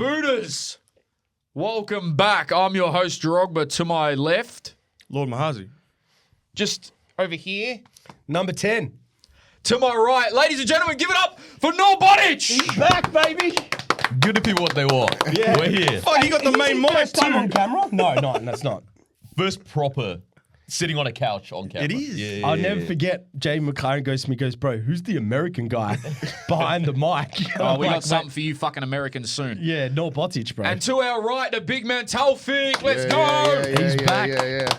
Booters, welcome back. I'm your host, Drogba. To my left, Lord Mahazi. just over here. Number 10. To my right, ladies and gentlemen, give it up for Noor BOTIC. Back, baby. Give the people what they want. Yeah. We're here. Oh, you got the main mic First time on too. camera? No, that's not. First proper sitting on a couch on camera. It is. Yeah, I'll never forget, Jay McLaren goes to me, goes, bro, who's the American guy behind the mic? Oh, we I'm got like, something for you fucking Americans soon. Yeah, Noor BOTIC, bro. And to our right, the big man Taofiq. Let's go. He's back. Yeah.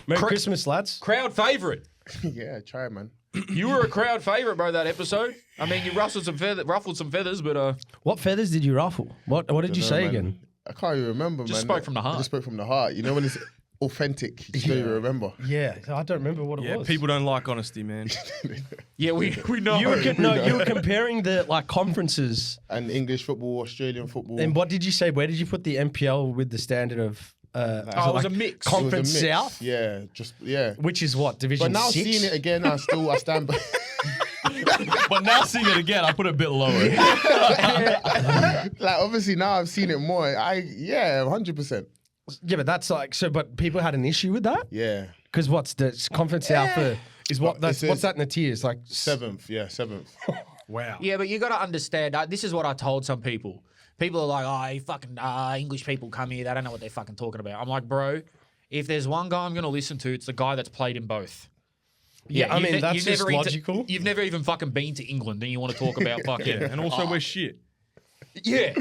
Merry Christmas, lads. Crowd favourite. Yeah, try, man. You were a crowd favourite, bro, that episode. I mean, you ruffled some feathers, but What feathers did you ruffle? What did you Dunno, say man. again? I can't even remember, man. Just spoke from the heart. I just spoke from the heart. You know when it's authentic, you just don't even remember. Yeah, I don't remember what it Yeah, was. people don't like honesty, man. yeah, we know. You were comparing the conferences. And English football, Australian football. And what did you say? Where did you put the NPL with the standard of? it was a mix. It was a Conference mix. South, Yeah. which is what Division But now 6? seeing it again, I stand by. But now seeing it again, I put it a bit lower. Like obviously now I've seen it more. 100%. Yeah, but that's like so. But people had an issue with that Yeah. because what's the Conference South is what But it that's says what's that in the tiers like? Seventh. Wow. Yeah, but you got to understand. This is what I told some people. People are like, "Oh, you fucking English people come here. They don't know what they're fucking talking about." I'm like, bro, if there's one guy I'm going to listen to, it's the guy that's played in both. Yeah, I you've mean, that's you've just never logical. You've never even fucking been to England, and you want to talk about fucking. And also, we're shit. Yeah,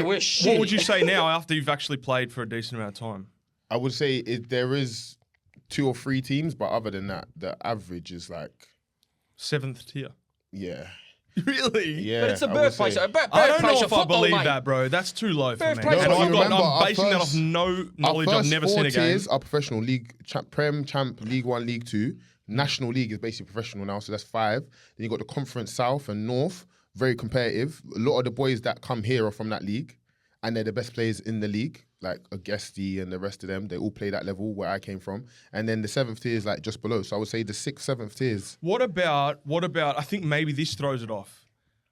we're shit. What would you say now after you've actually played for a decent amount of time? I would say there is 2 or 3 teams, but other than that, the average is like, 7th tier. yeah. Really? Yeah. But it's a I would birthplace. say. A birthplace I don't know of if I football, believe mate. that, bro. That's too low for me. Birthplace And of I'm football. basing that off no knowledge. I've never seen a game. Tiers are professional league, Prem, Champ, League 1, League 2. National League is basically professional now, so that's 5. Then you got the Conference South and North, very competitive. A lot of the boys that come here are from that league, and they're the best players in the league, like Agesti and the rest of them. They all play that level where I came from. And then the 7th tier is like just below. So I would say the 6th, 7th tiers. What about? I think maybe this throws it off.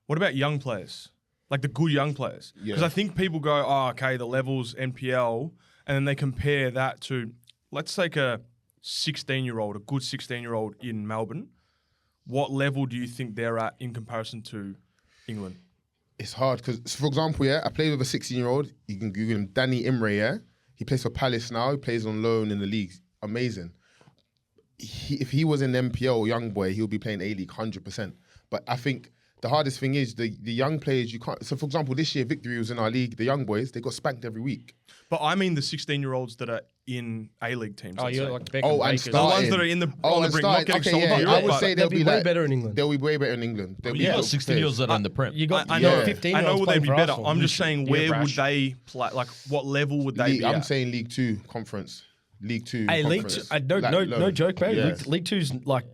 What about young players? Like the good young players? Because Yeah. I think people go, oh, okay, the level's NPL, and then they compare that to, let's take a 16-year-old, a good 16-year-old in Melbourne. What level do you think they're at in comparison to England? It's hard because, for example, I played with a 16-year-old. You can Google him, Danny Imre, He plays for Palace now. He plays on loan in the league. Amazing. If he was an NPL young boy, he'll be playing A-League 100%. But I think the hardest thing is the young players, you can't. So, for example, this year, Victory was in our league. The young boys, they got spanked every week. But I mean the 16-year-olds that are in A-League teams. Oh, let's you're say. like Beckham Oh, and Bakers. the starting. ones that are on the and brink, not getting sold by I Europe, would but say they'll be way like, better in England. They'll be way better in England. They'll be You got top 16-year-olds players. that are in the Prem. You got I know, 15 I know they'd be better. I'm just saying, where would rash. they play? Like, what level would they League, be I'm at? saying League 2 conference. League 2 Hey, League conference. 2, no Like, joke, mate. Yeah. League 2's like,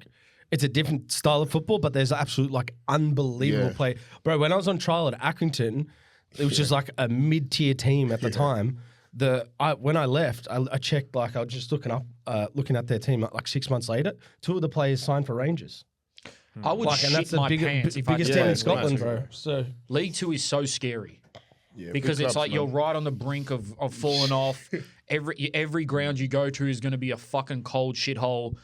it's a different style of football, but there's absolute like unbelievable Yeah. play. Bro, when I was on trial at Accrington, it was just like a mid-tier team at the time. When I left, I checked, like I was just looking at their team like 6 months later. 2 of the players signed for Rangers. I would Like, and that's shit the my pants if I biggest did team that in in Scotland, League bro. Two. So League 2 is so scary. Yeah, Because big it's clubs, like you're man. right on the brink of falling off. Every ground you go to is going to be a fucking cold shithole.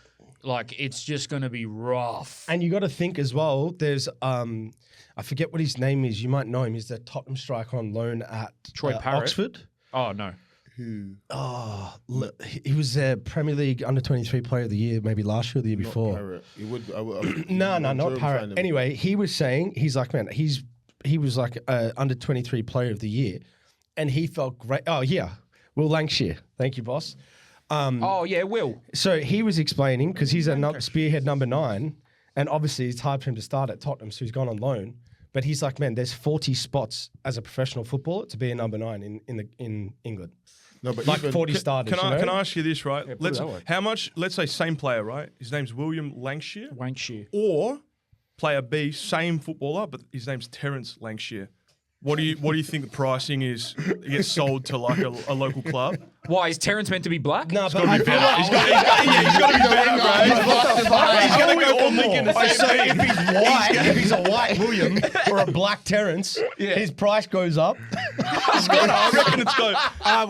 Like, it's just going to be rough. and you got to think as well. There's I forget what his name is. You might know him. He's the Tottenham striker on loan at Troy Parrott? Oxford. Oh, no. He was the Premier League Under-23 Player of the Year, maybe last year or the year before. Parrot. He would, I No, I'm not sure I'm Parrot. finding- Anyway, he was saying, he's like, man, he was like Under-23 Player of the Year, and he felt great. Oh, yeah. Will Lancashire. Thank you, boss. Oh, yeah, Will. So he was explaining, because he's a spearhead number 9, and obviously it's hard for him to start at Tottenham, so he's gone on loan. But he's like, man, there's 40 spots as a professional footballer to be a number 9 in England. No, but Like even, 40 starters. Can you know? I ask you this, right? it that way. How much, let's say same player, right? His name's William Lancashire. Wankshire. Or player B, same footballer, but his name's Terence Lancashire. What do you think the pricing is? It gets sold to like a local club. Why is Terrence meant to be black? No, but I feel like He's got to be better, bro. He's going to go all link in the same so thing. if he's white, if he's a white William or a black Terrence, his price goes up. I reckon it's going.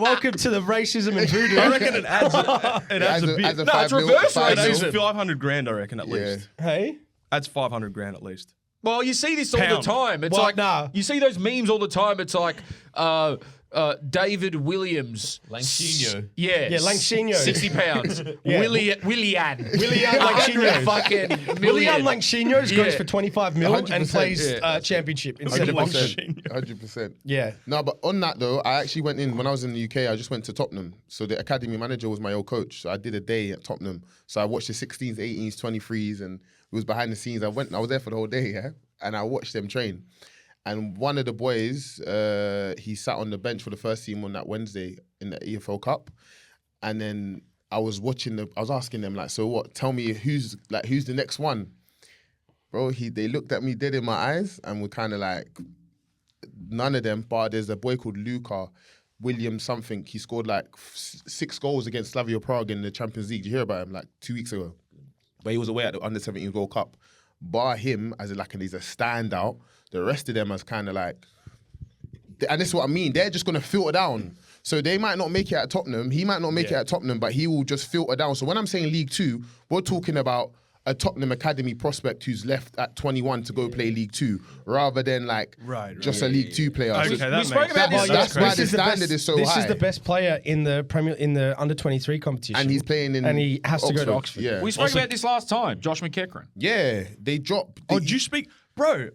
Welcome to the racism and voodoo. I reckon it adds a bit. No, it's reverse It adds racism. 500 grand, I reckon, at Yeah. least. Hey, Adds 500 grand at least. Well, you see this all the Pound. time. It's Well, like you see those memes all the time. It's like David Williams. Langino. Yeah. Yeah, Langino. 60 pounds. Yeah. Willian. Willian 100 Langino. fucking Willian million. Langino Yeah. goes for 25 mil and 100%, plays yeah. championship instead of auction. 100%. Yeah. No, but on that though, I actually went in when I was in the UK. I just went to Tottenham. So the academy manager was my old coach. So I did a day at Tottenham. So I watched the 16s, 18s, 23s, and it was behind the scenes. I was there for the whole day, yeah, and I watched them train. And one of the boys, he sat on the bench for the first team on that Wednesday in the EFL Cup, and then I was asking them like, so what? Tell me who's the next one, bro? They looked at me dead in my eyes and were kind of like, none of them. But there's a boy called Luka Williams something. He scored like 6 goals against Slavia Prague in the Champions League. Did you hear about him like 2 weeks ago? But he was away at the Under-17 World Cup. Bar him as he's a standout. The rest of them as kind of like, and this is what I mean. They're just gonna filter down. So they might not make it at Tottenham. He might not make it at Tottenham, but he will just filter down. So when I'm saying League Two, we're talking about a Tottenham Academy prospect who's left at 21 to go play League Two, rather than like just a League Two player. Okay, So that spoke makes about sense. this that's why the This standard is so This high. is the best player in the under 23 competition, And he's playing in and he has to go to Oxford. Yeah, We spoke about this last time. Josh McEachran. yeah. They drop. Oh, did you speak? Bro,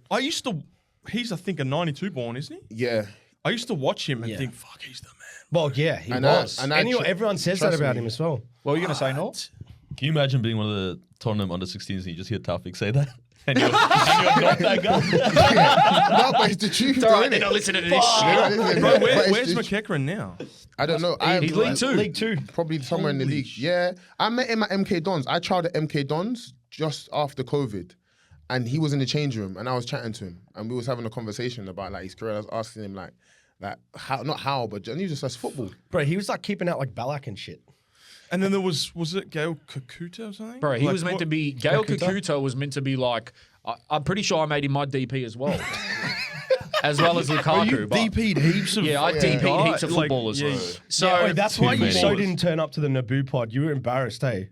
he's I think a 92 born, isn't he? Yeah. I used to watch him and think, fuck, he's the man. Well, yeah, he And was. I Everyone says that trust about me. him as well. What were you going to say, Noor? Can you imagine being one of the Tottenham under-16s and you just hear Taofiq say that? And you're not that guy? No, but it's the truth. All right, though, they're innit? not listening to this shit. They're not listening. Bro, But it's where's the- McEachran now? I don't know. He's League Two. League Two. Probably somewhere in the league. Yeah. I met him at MK Dons. I tried at MK Dons just after COVID. And he was in the change room and I was chatting to him. And we was having a conversation about like his career. I was asking him like how, not how, but and he just says football. Bro, he was like keeping out like Ballack and shit. And then there was it Gail Kakuta or something? Bro, he Like, was meant what- to be. Gail Kakuta? Kakuta was meant to be like. I'm pretty sure I made him my DP as well. As well as Lukaku. but- DP'd heaps of Yeah, I fucking DP'd guys. heats of Like, footballers. yeah, So That's why you many. so didn't turn up to the Naboo pod. You were embarrassed, eh?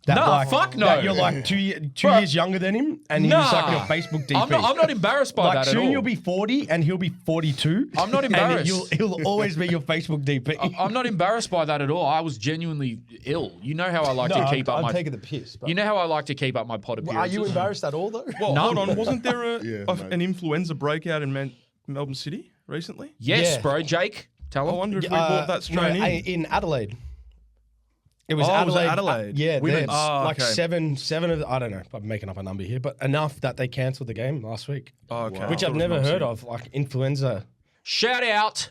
That, No, fuck no. that you're like two years younger than him, and he was like your Facebook DP. I'm not embarrassed by like that at soon all. you'll be 40 and he'll be 42. I'm not and embarrassed. he'll always be your Facebook DP. I'm not embarrassed by that at all. I was genuinely ill. You know how I like to keep up I'm my. taking the piss. But You know how I like to keep up my pod are appearances. you embarrassed at all though? Well, No. hold on. Wasn't there Yeah, an influenza breakout in Melbourne City recently? Yes, Yeah. bro. Jake, tell I him. wonder if we brought that strain in. in Adelaide. It was Oh, was it Adelaide. Adelaide? Yeah, Women's. there's Oh, like okay. seven of the, I don't know. I'm making up a number here, but enough that they cancelled the game last week, Oh, okay. which I've never heard of. Like influenza. Shout out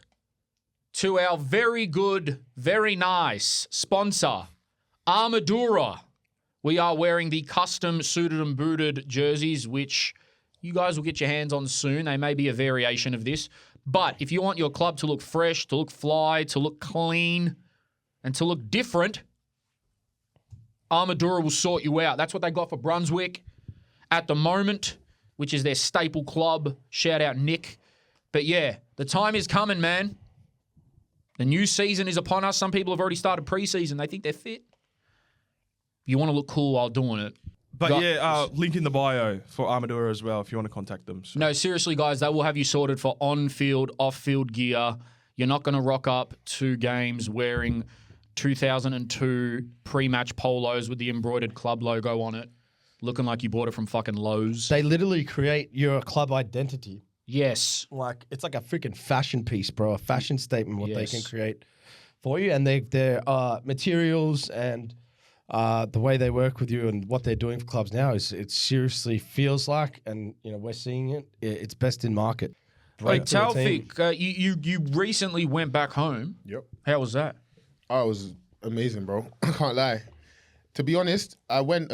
to our very good, very nice sponsor, Armadura. We are wearing the custom suited and booted jerseys, which you guys will get your hands on soon. They may be a variation of this. But if you want your club to look fresh, to look fly, to look clean, and to look different, Armadura will sort you out. That's what they got for Brunswick at the moment, which is their staple club. Shout out Nick. But yeah, the time is coming, man. The new season is upon us. Some people have already started preseason. They think they're fit. If you want to look cool while doing it. But Got- yeah, link in the bio for Armadura as well if you want to contact them. So. No, seriously, guys, they will have you sorted for on-field, off-field gear. You're not going to rock up to games wearing 2002 pre-match polos with the embroidered club logo on it, looking like you bought it from fucking Lowe's. They literally create your club identity. Yes. Like it's like a freaking fashion piece, bro. A fashion statement. What they Yes. can create for you, and their materials and the way they work with you and what they're doing for clubs now is it seriously feels like, and you know we're seeing it. It's best in market. Wait, Great for the team. Taofiq, you recently went back home. Yep. How was that? Oh, it was amazing, bro. I can't lie. To be honest, I went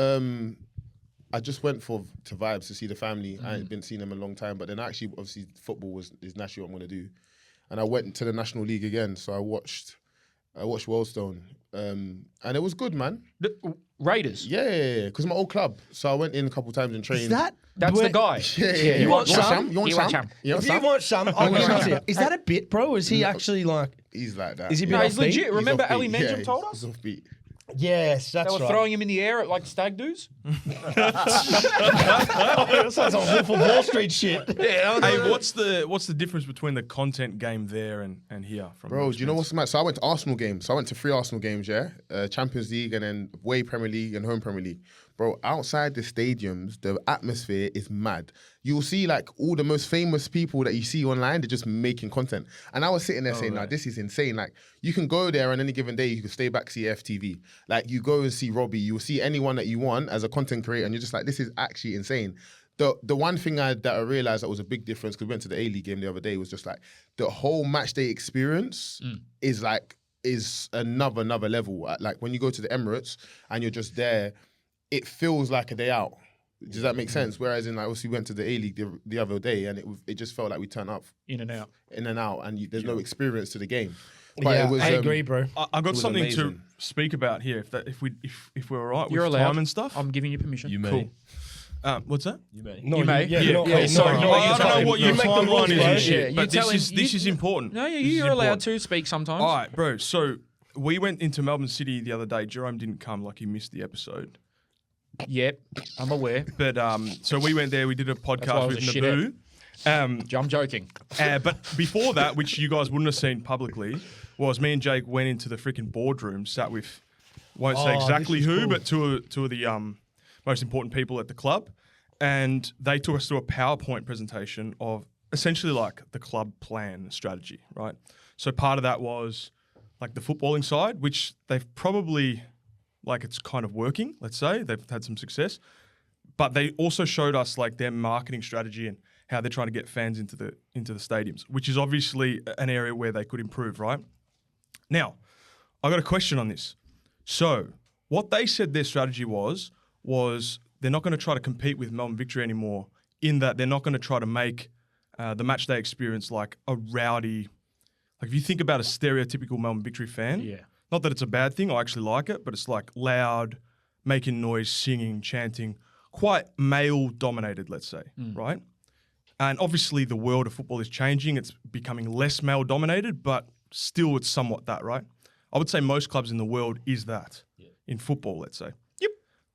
I just went to vibes to see the family. I hadn't been seeing them in a long time, but then actually, obviously, football is naturally what I'm going to do. And I went to the National League again, so I watched Wellstone, and it was good, man. The Raiders. Yeah, because my old club. So I went in a couple times and trained. That's the guy. Yeah. You want some? You want some? If you want some, I'll give it to you. Is that a bit, bro? Or is he actually like... He's like that. Is he No, he's offbeat? legit. Remember He's Ali offbeat. Menjum Yeah, told us? He's offbeat. Yes, They that's were right. throwing him in the air like stag doos. That sounds like Wolf of Wall Street shit. Hey, what's the difference between the content game there and here? From Bro, do you know what's the matter? So I went to Arsenal games. So I went to 3 Arsenal games, yeah? Champions League and then away Premier League and home Premier League. Bro, outside the stadiums, the atmosphere is mad. You'll see like all the most famous people that you see online, they're just making content. And I was sitting there saying, nah, this is insane. Like you can go there on any given day, you can stay back, see FTV. Like you go and see Robbie, you'll see anyone that you want as a content creator and you're just like, this is actually insane. The one thing that I realized that was a big difference, because we went to the A-League game the other day, was just like the whole match day experience is another level. Like when you go to the Emirates and you're just there, it feels like a day out. Does that make sense? Whereas in like, obviously we went to the A-League the other day and it just felt like we turned up In and out. and there's no experience to the game. But Yeah, it was, I agree, bro. I got was something to amazing. speak about here. If we're all right You're with allowed. time and stuff. I'm giving you permission. You may. Cool. What's that? You may. No, You may. Yeah, Yeah, not- yeah, no, sorry, no, no, I you don't know what your make the rules, timeline is bro. and Yeah, shit, you but tell him- this is important. No, yeah, This is you're allowed important. to speak sometimes. All right, bro. So we went into Melbourne City the other day. Jerome didn't come, like he missed the episode. Yep, I'm aware. But so we went there. We did a why I podcast was with a shit Naboo. I'm joking. But before that, which you guys wouldn't have seen publicly, was me and Jake went into the freaking boardroom, sat with, won't say Oh, exactly this is who, cool. but two of the most important people at the club. And they took us through a PowerPoint presentation of essentially like the club plan and strategy, right? So part of that was like the footballing side, which they've probably, like it's kind of working, let's say. They've had some success. But they also showed us like their marketing strategy and how they're trying to get fans into the stadiums, which is obviously an area where they could improve, right? Now, I got a question on this. So, what they said their strategy was they're not going to try to compete with Melbourne Victory anymore, in that they're not going to try to make the match day experience like a rowdy. Like if you think about a stereotypical Melbourne Victory fan, Yeah. not that it's a bad thing, I actually like it, but it's like loud, making noise, singing, chanting, quite male dominated, let's say, right? And obviously the world of football is changing. It's becoming less male dominated, but still it's somewhat that, right? I would say most clubs in the world is that in football, let's say. Yep.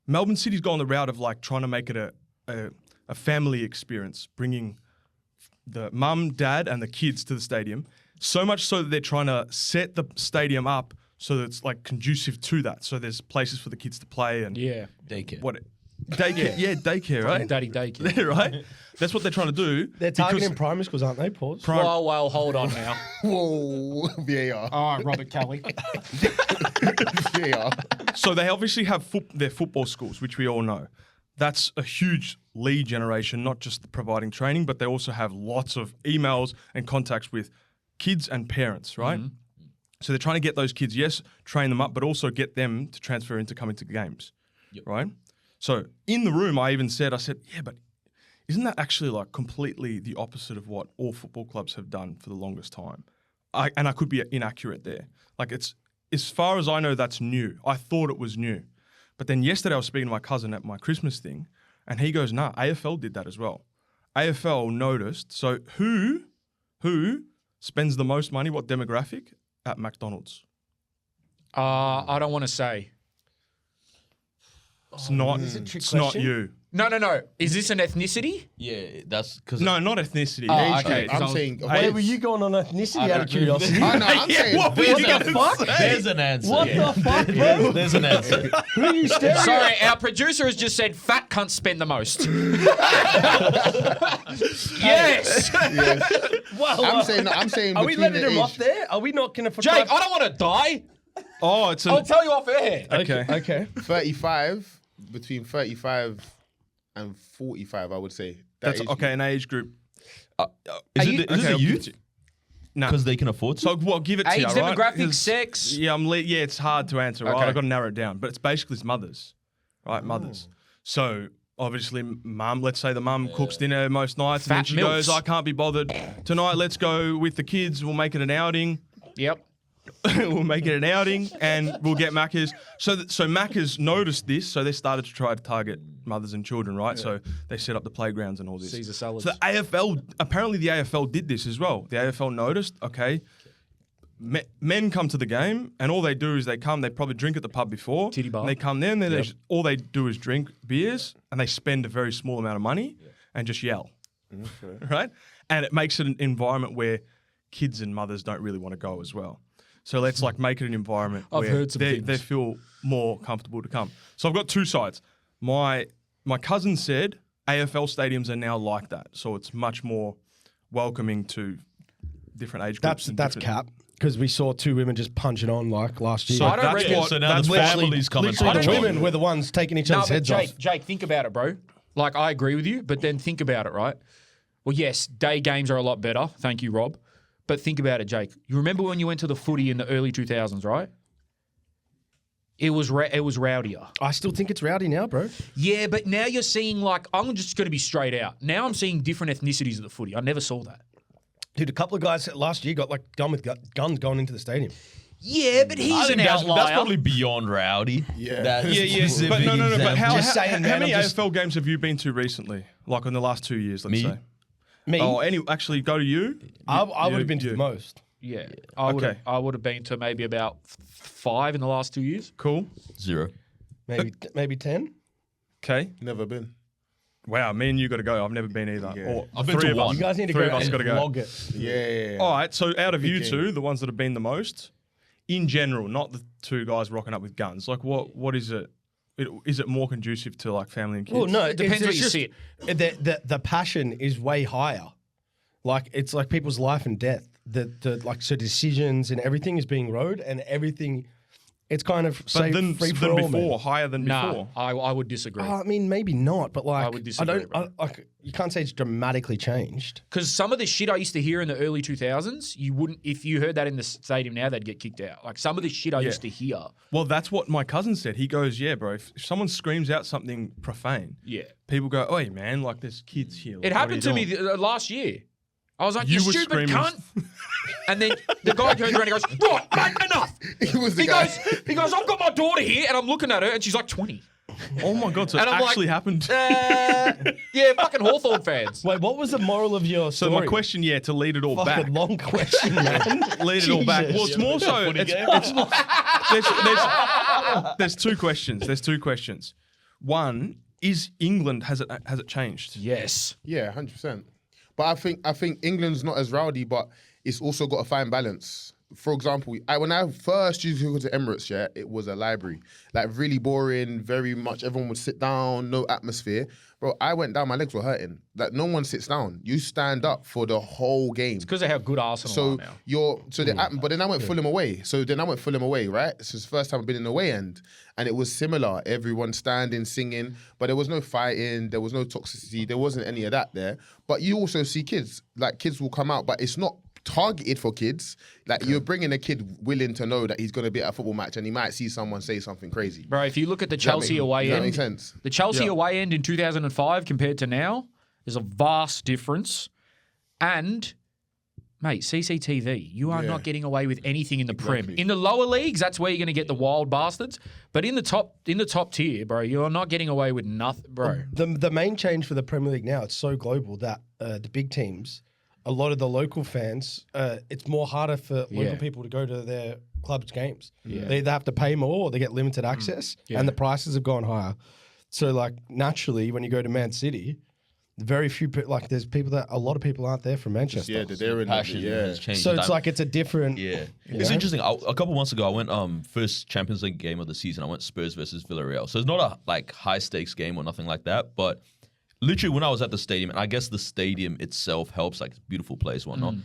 Melbourne City's gone the route of like trying to make it a family experience, bringing the mum, dad, and the kids to the stadium. So much so that they're trying to set the stadium up so that it's like conducive to that. So there's places for the kids to play and Yeah. Daycare. daycare, daycare, right? Daddy daycare. right? That's what they're trying to do. They're targeting primary schools, aren't they, Paul? Well, hold on now. whoa, VAR. All right, Robert Kelly. VAR. So they obviously have their football schools, which we all know. That's a huge lead generation, not just providing training, but they also have lots of emails and contacts with kids and parents, right? So they're trying to get those kids, yes, train them up, but also get them to transfer into coming to games, right? So in the room, I said, yeah, but isn't that actually like completely the opposite of what all football clubs have done for the longest time? And I could be inaccurate there. Like it's, as far as I know, that's new. I thought it was new. But then yesterday I was speaking to my cousin at my Christmas thing, and he goes, nah, AFL did that as well. AFL noticed, so who spends the most money, what demographic, at McDonald's? I don't want to say. It's not, Is it a trick it's not question? you. No. Is this an ethnicity? Yeah, that's because No, not ethnicity. Oh, Age okay. group. I'm So- saying. Where were you going on ethnicity out of curiosity? Oh, no, I'm saying. what were you gonna say? there's an answer. What the fuck, bro? There's an answer. Who are you staring at? Sorry, our producer has just said fat cunts spend the most. Yes. Yes. Well, I'm saying. are we between letting the him age- off there? Are we not going to... Jake, I don't want to die. Oh, it's I'll tell you off air. okay. Okay. 35, between 35 and 45, I would say. That That's age okay. An age group. Is you- it the I'll give youth? it to you. No. Because they can afford to. So, well, give it to Age, you, all right? demographic, 'Cause- sex. Yeah, it's hard to answer, right? Okay. I've got to narrow it down. But it's basically it's mothers, right? Mothers. So obviously mum, let's say the mum cooks dinner most nights and then Fat she milfs. goes, I can't be bothered tonight. Let's go with the kids. We'll make it an outing. Yep. We'll make it an outing and we'll get Macca's. So Macca's noticed this, so they started to try to target mothers and children, right? Yeah. So they set up the playgrounds and all this. Caesar salads. So the AFL, apparently the AFL did this as well. The AFL noticed, okay, men come to the game and all they do is they probably drink at the pub before. Titty bar. And they come there and all they do is drink beers and they spend a very small amount of money and just yell, right? And it makes it an environment where kids and mothers don't really want to go as well. So let's make it an environment where they feel more comfortable to come. So I've got two sides. My cousin said AFL stadiums are now like that. So it's much more welcoming to different age groups. That's cap. Because we saw two women just punching on last year. So So now the families coming. Literally the women were the ones taking each other's heads off. Jake, think about it, bro. Like, I agree with you, but then think about it, right? Well, yes, day games are a lot better. Thank you, Rob. But think about it, Jake. You remember when you went to the footy in the early 2000s, right? It was rowdier. I still think it's rowdy now, bro. Yeah, but now you're seeing, I'm just going to be straight out. Now I'm seeing different ethnicities at the footy. I never saw that. Dude, a couple of guys last year got gone with guns going into the stadium. Yeah, but he's an outlier. That's probably beyond rowdy. Yeah. But no. But how many just- AFL games have you been to recently? Like in the last 2 years, let's say. Me? Oh, actually, go to you. I would have been to the most. Yeah, I would have been to maybe about 5 in the last 2 years. Cool. 0. Maybe 10. Okay. Never been. Wow, me and you got to go. I've never been either. Yeah. Or I've been three to of one. us. You guys need to Three go of us and got to go. vlog it. Yeah. All right, so out of you Big two, game. the ones that have been the most, in general, not the two guys rocking up with guns. Like, what is it? Is it more conducive to family and kids? Well, no, It depends where you just, sit. The passion is way higher. It's like people's life and death. So decisions and everything is being rode and everything. It's kind of But safe, than free for all, before, man. higher than Nah, before. I would disagree. I mean, maybe not, but I would disagree, bro. you can't say it's dramatically changed. Because some of the shit I used to hear in the early 2000s, you wouldn't, if you heard that in the stadium now, they'd get kicked out. Like some of the shit I used to hear. Well, that's what my cousin said. He goes, yeah, bro, if someone screams out something profane, Yeah. people go, oi, man, there's kids here. It happened to me last year. I was like, You you were stupid screaming. cunt. And then the guy turns around and goes, right, mate, enough. He was the He guy. goes, I've got my daughter here, and I'm looking at her, and she's like 20. Oh my God, so it And I'm actually like, happened. Yeah, fucking Hawthorn fans. Wait, what was the moral of your So story? my question, to lead it all back. Fucking long question, man. Lead it all back. Jesus. Well, it's more so. There's two questions. There's two questions. One is England has it changed? Yes. Yeah, 100%. But I think England's not as rowdy, but it's also got a fine balance. For example, when I first used to go to Emirates, it was a library. Really boring, very much everyone would sit down, no atmosphere. Bro, I went down, my legs were hurting. No one sits down. You stand up for the whole game. It's because of how good Arsenal are now. But then I went Fulham away. Right? This is the first time I've been in the away end. And it was similar. Everyone standing, singing, but there was no fighting, there was no toxicity, there wasn't any of that there. But you also see kids. Kids will come out, but it's not targeted for kids. You're bringing a kid willing to know that he's going to be at a football match and he might see someone say something crazy. Bro, if you look at the Chelsea away Does that end, make sense? the Chelsea away end in 2005 compared to now, there's a vast difference. And, mate, CCTV, you are not getting away with anything in the Prem. In the lower leagues, that's where you're going to get the wild bastards. But in the top tier, bro, you're not getting away with nothing, bro. The main change for the Premier League now, it's so global that the big teams, a lot of the local fans, it's more harder for local people to go to their club's games. Yeah. They either have to pay more or they get limited access, and the prices have gone higher. So, naturally, when you go to Man City, very few there's a lot of people aren't there from Manchester. Yeah, they're in Passion the, has changed. So it's it's a different. Yeah, it's interesting. A couple months ago, I went first Champions League game of the season. I went Spurs versus Villarreal. So it's not a high stakes game or nothing like that. But literally, when I was at the stadium, and I guess the stadium itself helps, it's a beautiful place, whatnot.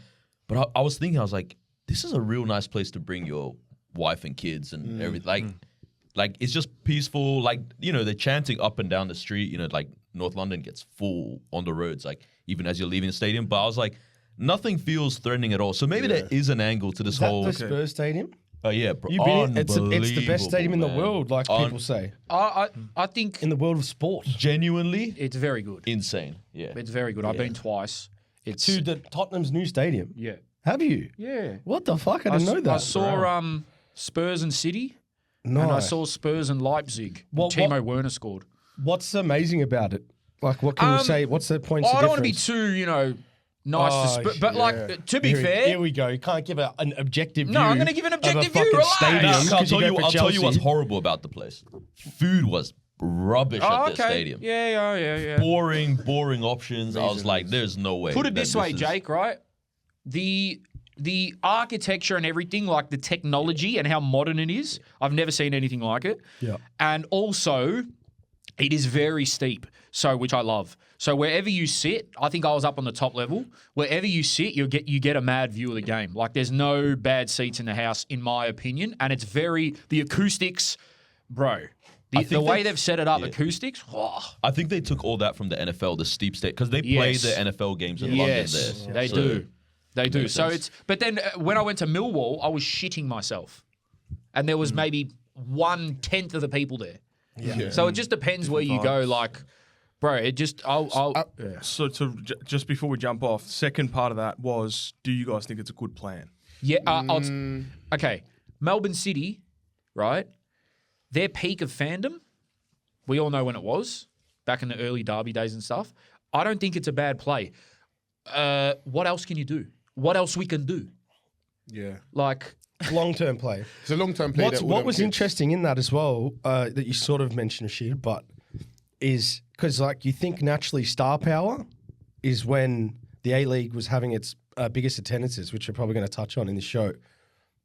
But I was thinking, I was like, this is a real nice place to bring your wife and kids and everything. It's just peaceful. They're chanting up and down the street. North London gets full on the roads, even as you're leaving the stadium. But I was like, nothing feels threatening at all. So maybe there is an angle to this whole. Is that the Spurs stadium? Oh yeah, bro. You've been it's the best stadium in the man. world, like people say. I think In the world of sport. Genuinely it's very good. insane. Yeah. It's very good. I've been twice. It's To the Tottenham's new stadium. yeah. Have you? Yeah. What the fuck? I didn't know that. I saw Spurs and City, and I Nice. saw Spurs and Leipzig. What- Timo Werner scored. What's amazing about it? Like, what can you say? What's the points of I don't want to be difference? too, nice to Spurs, but like to be fair, Here we go. You can't give an objective view. No, I'm gonna give an objective of a view, fucking relax. stadium No, 'cause I'll you tell go you. for I'll tell you what's Chelsea. horrible about the place. Food was rubbish Oh, at their stadium. Yeah. Boring options. I was like, there's no way. Put it that this way, is- Jake. Right, the architecture and everything, like the technology and how modern it is, I've never seen anything like it. Yeah. And also, it is very steep, so which I love. So wherever you sit, I think I was up on the top level. Wherever you sit, you get a mad view of the game. Like there's no bad seats in the house, in my opinion, and it's the acoustics, bro. The think way they- they've set it up, acoustics. Oh, I think they took all that from the NFL, the steep state, because they play Yes. the NFL games in London yes, there. they So- do. They do. Makes So sense. but then when I went to Millwall, I was shitting myself, and there was maybe 1/10 of the people there. Yeah. So it just depends where you go. Like, bro, it just yeah. So just before we jump off, second part of that was, do you guys think it's a good plan? Yeah. Okay. Melbourne City, right? Their peak of fandom, we all know when it was, back in the early derby days and stuff. I don't think it's a bad play. What else can you do? What else we can do? Yeah. Like, Long-term play. It's a long-term play. What was interesting in that as well, that you sort of mentioned, Rashid, but is because like you think naturally star power is when the A-League was having its biggest attendances, which we're probably going to touch on in the show.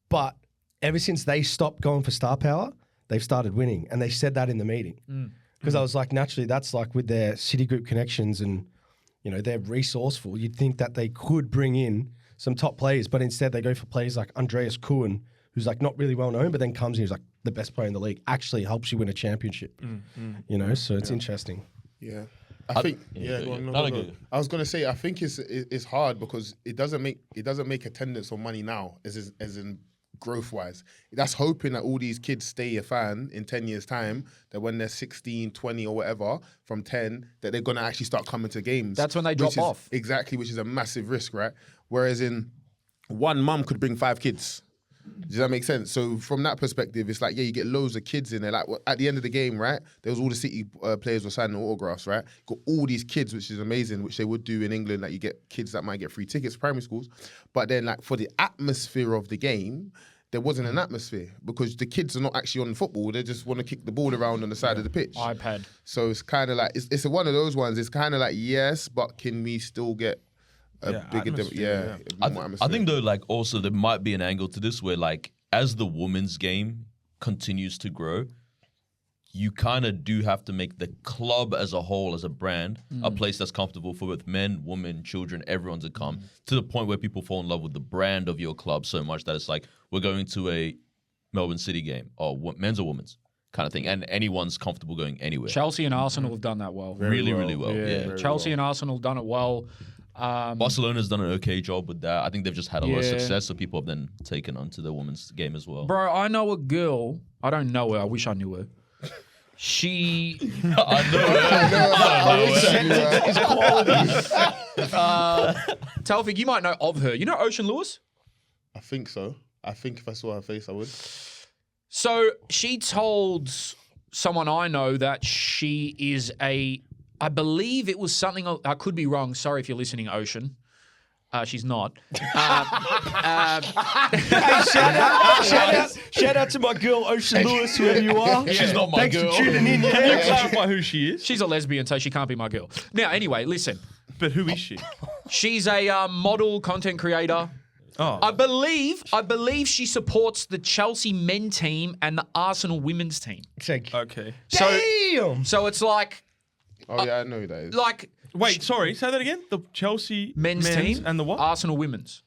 But ever since they stopped going for star power, they've started winning. And they said that in the meeting. Because I was like, naturally, that's like with their Citigroup connections and, you know, they're resourceful. You'd think that they could bring in some top players, but instead they go for players like Andreas Kuhn, who's like not really well known, but then comes in, he's like the best player in the league, actually helps you win a championship. You know, so it's interesting. Yeah. I think go on, No, go. go. I was gonna say I think it's hard because it doesn't make attendance or money now as in growth wise. That's hoping that all these kids stay a fan in 10 years time, that when they're 16, 20 or whatever, from 10, that they're gonna actually start coming to games. That's when they drop off. Exactly, which is a massive risk, right? Whereas in one mum could bring 5 kids. Does that make sense? So from that perspective, it's like, yeah, you get loads of kids in there. Like at the end of the game, right? There was all the City players were signing autographs, right? Got all these kids, which is amazing, which they would do in England. Like you get kids that might get free tickets to primary schools. But then like for the atmosphere of the game, there wasn't an atmosphere because the kids are not actually on football. They just want to kick the ball around on the side of the pitch. iPad. So it's kind of like, it's one of those ones. It's kind of like, yes, but can we still get a bigger, atmosphere, more I atmosphere? think though, like also there might be an angle to this where like as the women's game continues to grow, you kind of do have to make the club as a whole, as a brand, a place that's comfortable for both men, women, children, everyone to come to the point where people fall in love with the brand of your club so much that it's like we're going to a Melbourne City game or men's or women's kind of thing, and anyone's comfortable going anywhere. Chelsea and Arsenal have done that well. Really well. Yeah. Chelsea and Arsenal have done it well. Barcelona's done an okay job with that. I think they've just had a lot of Yeah. success, so people have then taken onto the women's game as well. Bro, I know a girl. I don't know her. I wish I knew her. She, Taofiq, you might know of her. You know Ocean Lewis? I think so. I think if I saw her face, I would. So she told someone I know that she is I believe it was something, I could be wrong. Sorry if you're listening, Ocean. She's not. Shout out to my girl Ocean Lewis, whoever you are. She's not my Thanks girl. for tuning in. Can you Yeah. clarify who she is? She's a lesbian, so she can't be my girl. Now, anyway, listen. But who is she? She's a model, content creator. Oh, I believe she supports the Chelsea men team and the Arsenal women's team. okay. Damn. So it's like Oh yeah, I know who that is. Wait, sorry, say that again. The Chelsea men's team and the what? Arsenal women's.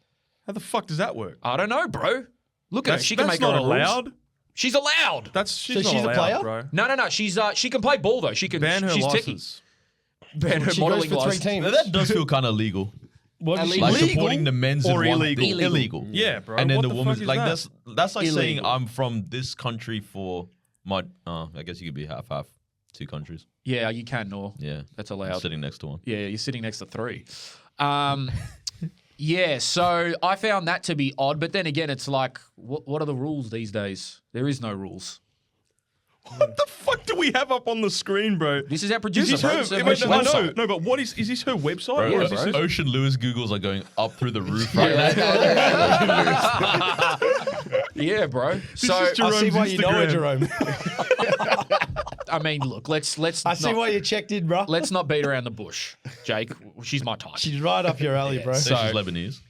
How the fuck does that work? I don't know, bro. Look at her. She can That's make her not own rules. allowed. She's allowed. She's So not she's a allowed, player? bro. No. She can play ball though. She can. Ban her she's license. techie. Ban her She goes modeling for 3 license. teams. Now, that does feel kind of legal. What did she Like do? supporting the men's or in one illegal? thing. Illegal. Yeah, bro. And then What the the woman's fuck is like that? that's like saying Illegal. I'm from this country for my. I guess you could be half 2 countries. Yeah, you can, Nor. Yeah, That's I'm allowed. sitting next to one. Yeah, you're sitting next to 3. Yeah, so I found that to be odd. But then again, it's like, what are the rules these days? There is no rules. What the fuck do we have up on the screen, bro? This is our Is producer, this bro. her? It's a Wait, no, website. no, but what is this her website? Bro, or is this Ocean Lewis Googles are going up through the roof right now. Yeah, bro. So is I see Jerome's why you know her, Instagram. Jerome. I mean, look, let's I see not, why you checked in, bro. let's not beat around the bush, Jake. She's my type. She's right up your alley, bro. So So- she's Lebanese.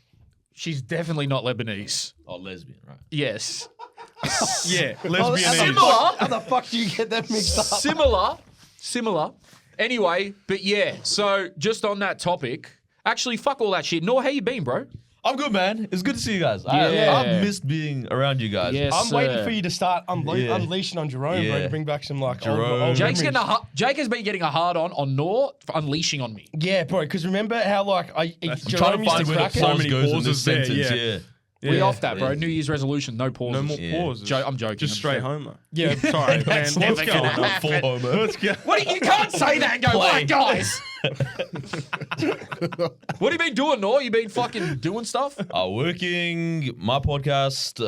She's definitely not Lebanese. Oh, lesbian, right? Yes. Yeah, Oh, lesbian. Similar. How the fuck do you get that mixed up? Similar. Anyway, but yeah, so just on that topic, actually, fuck all that shit. Nor, how you been, bro? I'm good, man. It's good to see you guys. Yeah. I've missed being around you guys. Yes. I'm waiting sir. for you to start unleashing on Jerome, bro, Yeah. to bring back some like Jerome. old Jake has been getting a hard on Nor for unleashing on me. Yeah, bro, because remember how like I'm trying Jerome to used find to where the crack it? So pause many goes in pauses this there, sentence. yeah. Yeah. We off that, bro. Yeah. New Year's resolution, no pauses. No more Yeah. pauses. I'm joking. Just I'm straight joking. homer. Yeah, Sorry, man. That's Let's never go. gonna Not full homo. Let's go. What you can't say that and go, right, guys. What have you been doing, Nor? You been fucking doing stuff? Working, my podcast,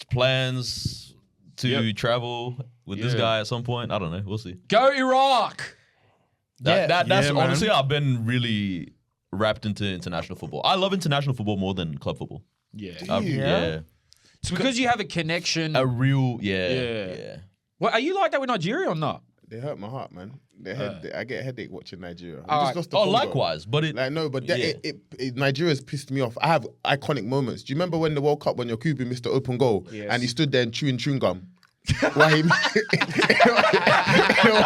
plans to travel with this Yeah. guy at some point. I don't know. We'll see. Go Iraq. That's Yeah, man. honestly, I've been really wrapped into international football. I love international football more than club football. Yeah. Yeah. It's because you have a connection. A real, Yeah. yeah. Well, are you like that with Nigeria or not? They hurt my heart, man. I get a headache watching Nigeria. We Alright. just lost to Oh, Congo. likewise. But it, Like no, but Yeah. Nigeria's pissed me off. I have iconic moments. Do you remember when the World Cup when Yakubu missed the open goal Yes. and he stood there and chewing gum? Why he in the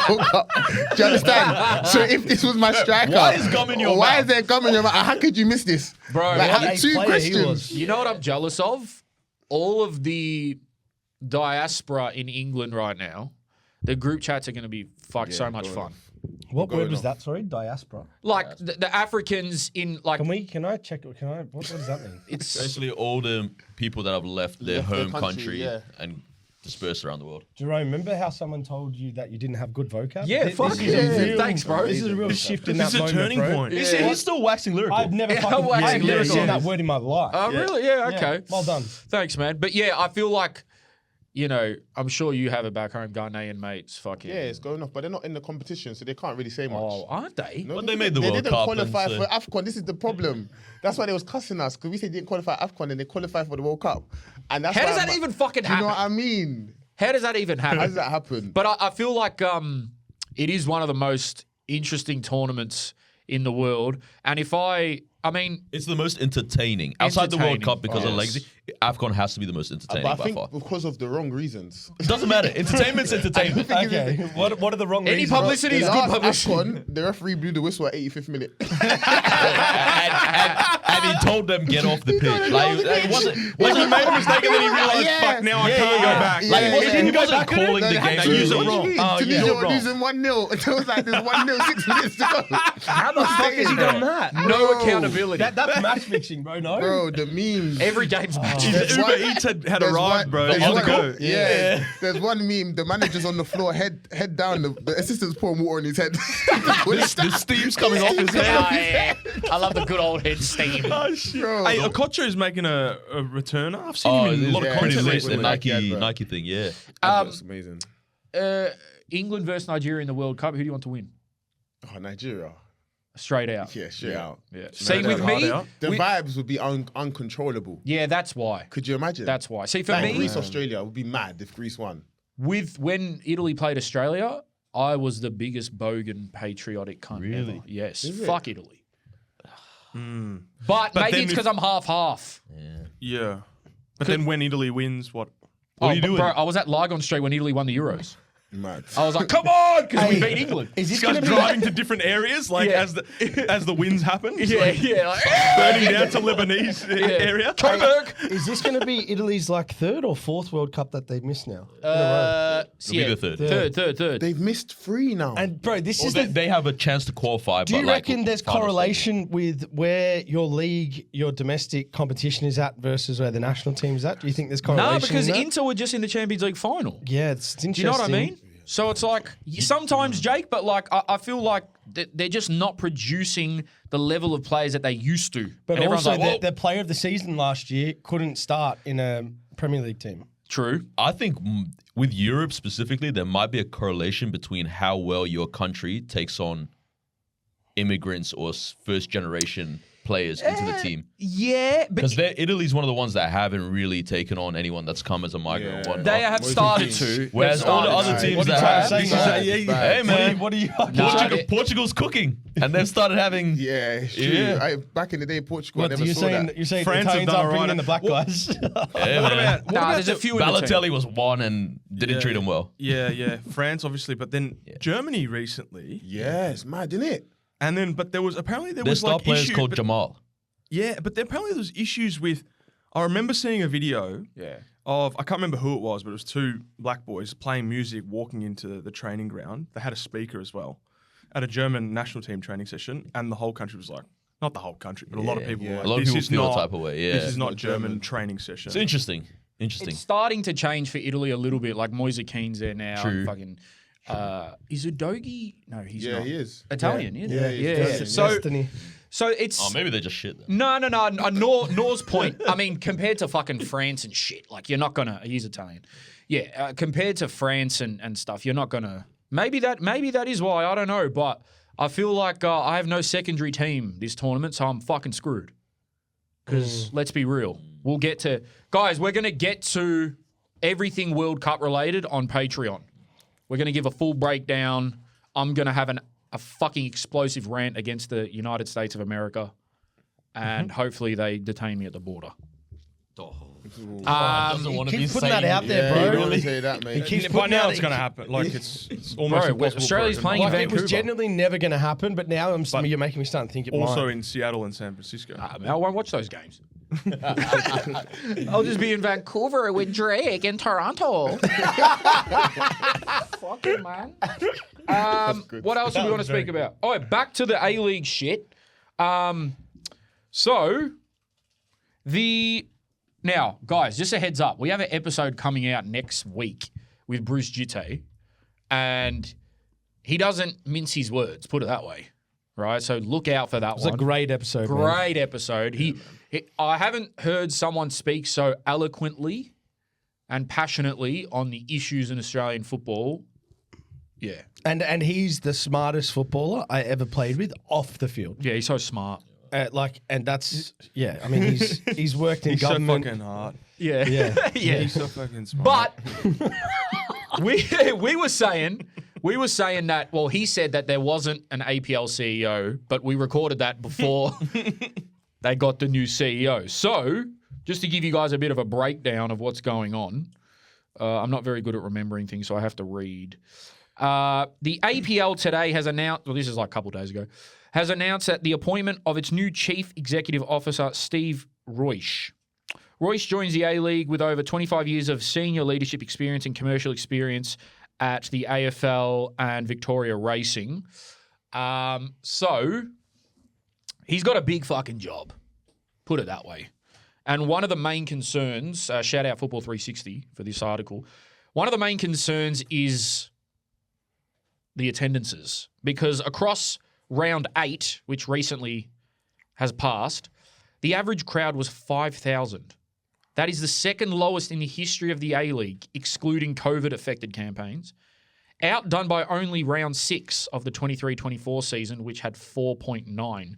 World Cup? Do you understand? So if this was my striker, Why is gum in your why mouth? is there gum in your mouth? How could you miss this, Bro, Like, what how- a two player he questions. was. You know what I'm jealous of? All of the diaspora in England right now, the group chats are going to be so much fun. What Going word was off. that? Sorry, diaspora. Like the Africans in like Can I check it? What does that mean? it's basically all the people that have left their Left their home country, country yeah. and dispersed around the world. Jerome, remember how someone told you that you didn't have good vocab? Yeah, This fuck is yeah. a real- Thanks, bro. This is a real shift in that This is a moment, turning bro. point. Yeah. He's still waxing lyrical. I've never Yeah, fucking, waxing I've never lyrical. seen that word in my life. Oh, really? Yeah, Yeah, okay. well done. Thanks, man. But yeah, I feel like, you know, I'm sure you have it back home, Ghanaian mates. Fucking. Yeah, it's going off, but they're not in the competition, so they can't really say much. Oh, aren't they? No, But they made the World didn't Cup and qualify so- for AFCON. This is the problem. That's why they was cussing us because we said they didn't qualify AFCON and they qualified for the World Cup. And that's How why does I'm that like, even fucking do you know happen? what I mean? How does that even How does happen? that happen? But I feel like it is one of the most interesting tournaments in the world. And if I mean, It's the most entertaining. Outside the World Entertaining, Cup because of yes. legacy, AFCON has to be the most entertaining But I by think far. because of the wrong reasons. It doesn't matter. Entertainment's entertainment. Okay, what are the wrong any reasons? publicity The is good last publicity. AFCON, the referee blew the whistle at 85th minute. and he told them get off the pitch. Like it wasn't Like he made a mistake and then he realised, Yeah. fuck, now I can't go back. Yeah. like Yeah. he didn't go wasn't back in it? calling the They had game. to use it What do you wrong. mean? Tunisia you're were wrong. losing 1-0. It was like there's 1-0, 6 minutes to go. How the fuck has he done that? No Bro. accountability. That's match fixing, bro. No. Bro, the memes. Every game's match. His There's Uber one- Eats had There's arrived, one- bro. there's On the one- go. Yeah. There's one meme, the manager's on the floor, head down, the assistant's pouring water on his head. The steam's coming off his head. Oh, yeah. I love the good old head steam. Oh, shit. Bro. Hey, Okocha is making a returner. I've seen Oh, him in a lot of yeah. pretty content lit. The recently. Nike, advert. Nike thing, yeah. That's amazing. England versus Nigeria in the World Cup. Who do you want to win? Oh, Nigeria. Straight out. Yeah, straight out. Yeah. See, doubt. with Hard me, out. The vibes would be uncontrollable. yeah, that's why. Could you imagine? That's why. See, for like me, Greece, Australia would be mad if Greece won. when Italy played Australia, I was the biggest bogan patriotic cunt Really? ever. Yes. Is it? Fuck Italy. Mm. But maybe then it's if- because I'm half-half. Yeah. But then when Italy wins, what? What are you doing? Bro, I was at Lygon Street when Italy won the Euros. Mad. I was like, come on, because we beat England. Is this This guy's going to be driving to different areas, like Yeah. as the winds happen. It's Yeah, like yeah. Like, burning down to Lebanese area. Coburg. Is this going to be Italy's like third or fourth World Cup that they've missed now? It'll be the third. Third. They've missed 3 now. And bro, this Well, is they have a chance to qualify. Do but you like, reckon there's final correlation with where your league, your domestic competition is at versus where the national team is at? Do you think there's correlation? No, because in that? Inter were just in the Champions League final. Yeah, it's interesting. Do you know what I mean? So it's like sometimes, Jake, but like I feel like they're just not producing the level of players that they used to. But And everyone's also, like, "Whoa." the player of the season last year couldn't start in a Premier League team. True. I think with Europe specifically, there might be a correlation between how well your country takes on immigrants or first generation players into the team. Yeah, but Because Italy's one of the ones that haven't really taken on anyone that's come as a migrant. Yeah. Or whatnot. they have Most started teams. to. Whereas They've all the started other to. teams What are you that trying to have, say? It's bad. hey man, What are you? Portugal's cooking, and they've started having. Yeah, it's true. Yeah. Back in the day, Portugal, What I are never you saw saying? that. You're saying France have Italians done aren't alright. bringing in the black guys? Yeah, man. Nah, there's a few in the team. Balotelli was one and didn't treat him well. Yeah. France, obviously, but then Germany recently, Yeah, it's mad, isn't it? and then but there was apparently there Their was star like player is issue, called but- Jamal. Yeah, but apparently there was issues with. I remember seeing a video of I can't remember who it was, but it was 2 black boys playing music, walking into the training ground. They had a speaker as well at a German national team training session, and the whole country was like, not the whole country, but a lot of people were like, A lot of this people is feel not that type of way. Yeah, this is not not German German. training session. it's interesting. Interesting. It's starting to change for Italy a little bit. Like Moise Keane's there now. True. And fucking, is Udogi? No, he's Yeah, not. he is. Italian, Yeah, yeah. he's Yeah. Destiny. So, Destiny. so it's. Oh, maybe they're just shit. Then. No. Nor's point. I mean, compared to fucking France and shit, like you're not gonna. He's Italian. Yeah, compared to France and stuff, you're not gonna. Maybe that is why. I don't know, but I feel like I have no secondary team this tournament, so I'm fucking screwed. Because let's be real, we'll get to guys. We're gonna get to everything World Cup related on Patreon. We're gonna give a full breakdown. I'm gonna have a fucking explosive rant against the United States of America. And hopefully they detain me at the border. Doesn't want to Keep be putting that saying- out there, Yeah, bro. you don't want to say that, mate. keeps By putting now out- it's going to happen. Like it's almost Bro, impossible. Australia's for it. playing in Like, it was Vancouver. genuinely never going to happen, but now you're making me start to think it Also might. in Seattle and San Francisco. I won't watch those games. I'll just be in Vancouver with Drake in Toronto. Fucking man. What else do we want to speak about? Oh, back to the A-League shit. Now, guys, just a heads up. We have an episode coming out next week with Bruce Jitte, and he doesn't mince his words, put it that way. Right? So look out for that It was one. a great episode. man. Great episode. I haven't heard someone speak so eloquently and passionately on the issues in Australian football. Yeah. And he's the smartest footballer I ever played with off the field. Yeah, he's so smart. And that's I mean, he's worked in He's so government. fucking hard. Yeah. Yeah. yeah. He's so fucking smart. But we were saying that, well, he said that there wasn't an APL CEO, but we recorded that before they got the new CEO. So, just to give you guys a bit of a breakdown of what's going on, I'm not very good at remembering things, so I have to read. The APL today has announced, well, this is like a couple of days ago, has announced that the appointment of its new Chief Executive Officer, Steve Royce. Royce joins the A-League with over 25 years of senior leadership experience and commercial experience at the AFL and Victoria Racing. So, he's got a big fucking job, put it that way. And one of the main concerns, shout out Football 360 for this article, one of the main concerns is the attendances. Because across round 8, which recently has passed, the average crowd was 5,000. That is the second lowest in the history of the A-League, excluding COVID-affected campaigns. Outdone by only round 6 of the 23-24 season, which had 4.9.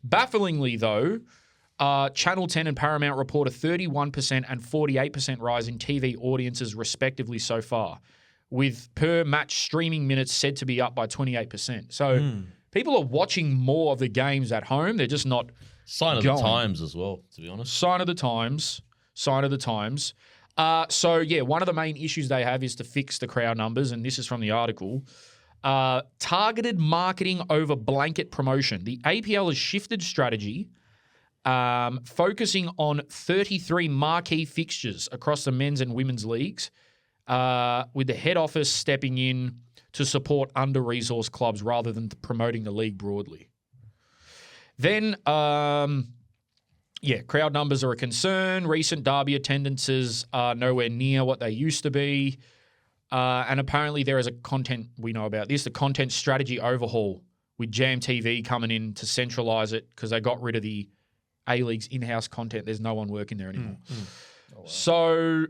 Bafflingly, though, Channel 10 and Paramount report a 31% and 48% rise in TV audiences, respectively, so far, with per-match streaming minutes said to be up by 28%. So people are watching more of the games at home. They're just not Sign of going. the times as well, to be honest. Sign of the times. So, yeah, one of the main issues they have is to fix the crowd numbers, and this is from the article. Targeted marketing over blanket promotion. The APL has shifted strategy, focusing on 33 marquee fixtures across the men's and women's leagues, with the head office stepping in to support under-resourced clubs rather than promoting the league broadly. Then, crowd numbers are a concern. Recent derby attendances are nowhere near what they used to be. And apparently there is a content, we know about this, the content strategy overhaul with Jam TV coming in to centralise it because they got rid of the A-League's in-house content. There's no one working there anymore. Oh, wow. So,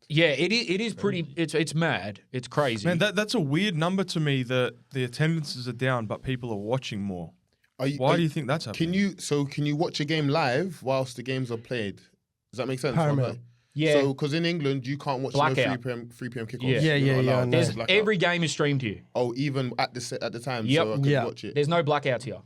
yeah, it is pretty, it's mad. It's crazy. Man, that's a weird number to me that the attendances are down, but people are watching more. Why do you think that's happening? Can you watch a game live whilst the games are played? Does that make sense? Paramount. Yeah. So, because in England, you can't watch no 3 p.m. kickoffs. Yeah. Every game is streamed here. Oh, even at the time, Yep. so I can watch it. There's no blackouts here.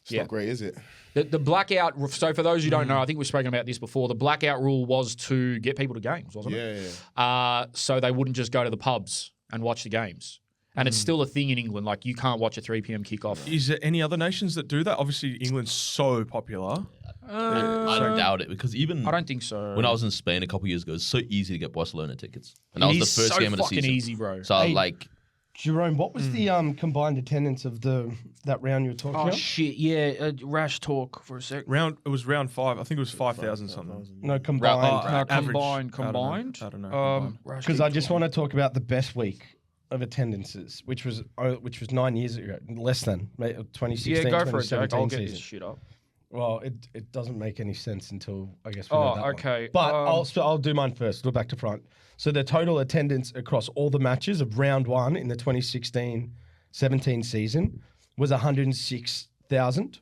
It's not great, is it? The blackout, so for those who don't know, I think we've spoken about this before, the blackout rule was to get people to games, wasn't it? Yeah. So they wouldn't just go to the pubs and watch the games. And it's still a thing in England. Like, you can't watch a 3 p.m. kickoff. Is there any other nations that do that? Obviously, England's so popular. I doubt it because even I don't think so. when I was in Spain a couple years ago, it's so easy to get Barcelona tickets. And that was the first game of the season. Easy, bro. So I was like, Jerome, what was the combined attendance of that round you were talking about? Shit, yeah. Rash talk for a sec. It was round 5. I think it was 5,000 something. No, combined. Average. Combined. I don't know. Because I just want to talk about the best week of attendances, which was 9 years ago, less than 2016. Yeah, go for it, Jack. I'll get season. this shit up. Well, it doesn't make any sense until I guess we know that okay. One. But I'll do mine first. Look back to front. So the total attendance across all the matches of round 1 in the 2016-17 season was 106,000,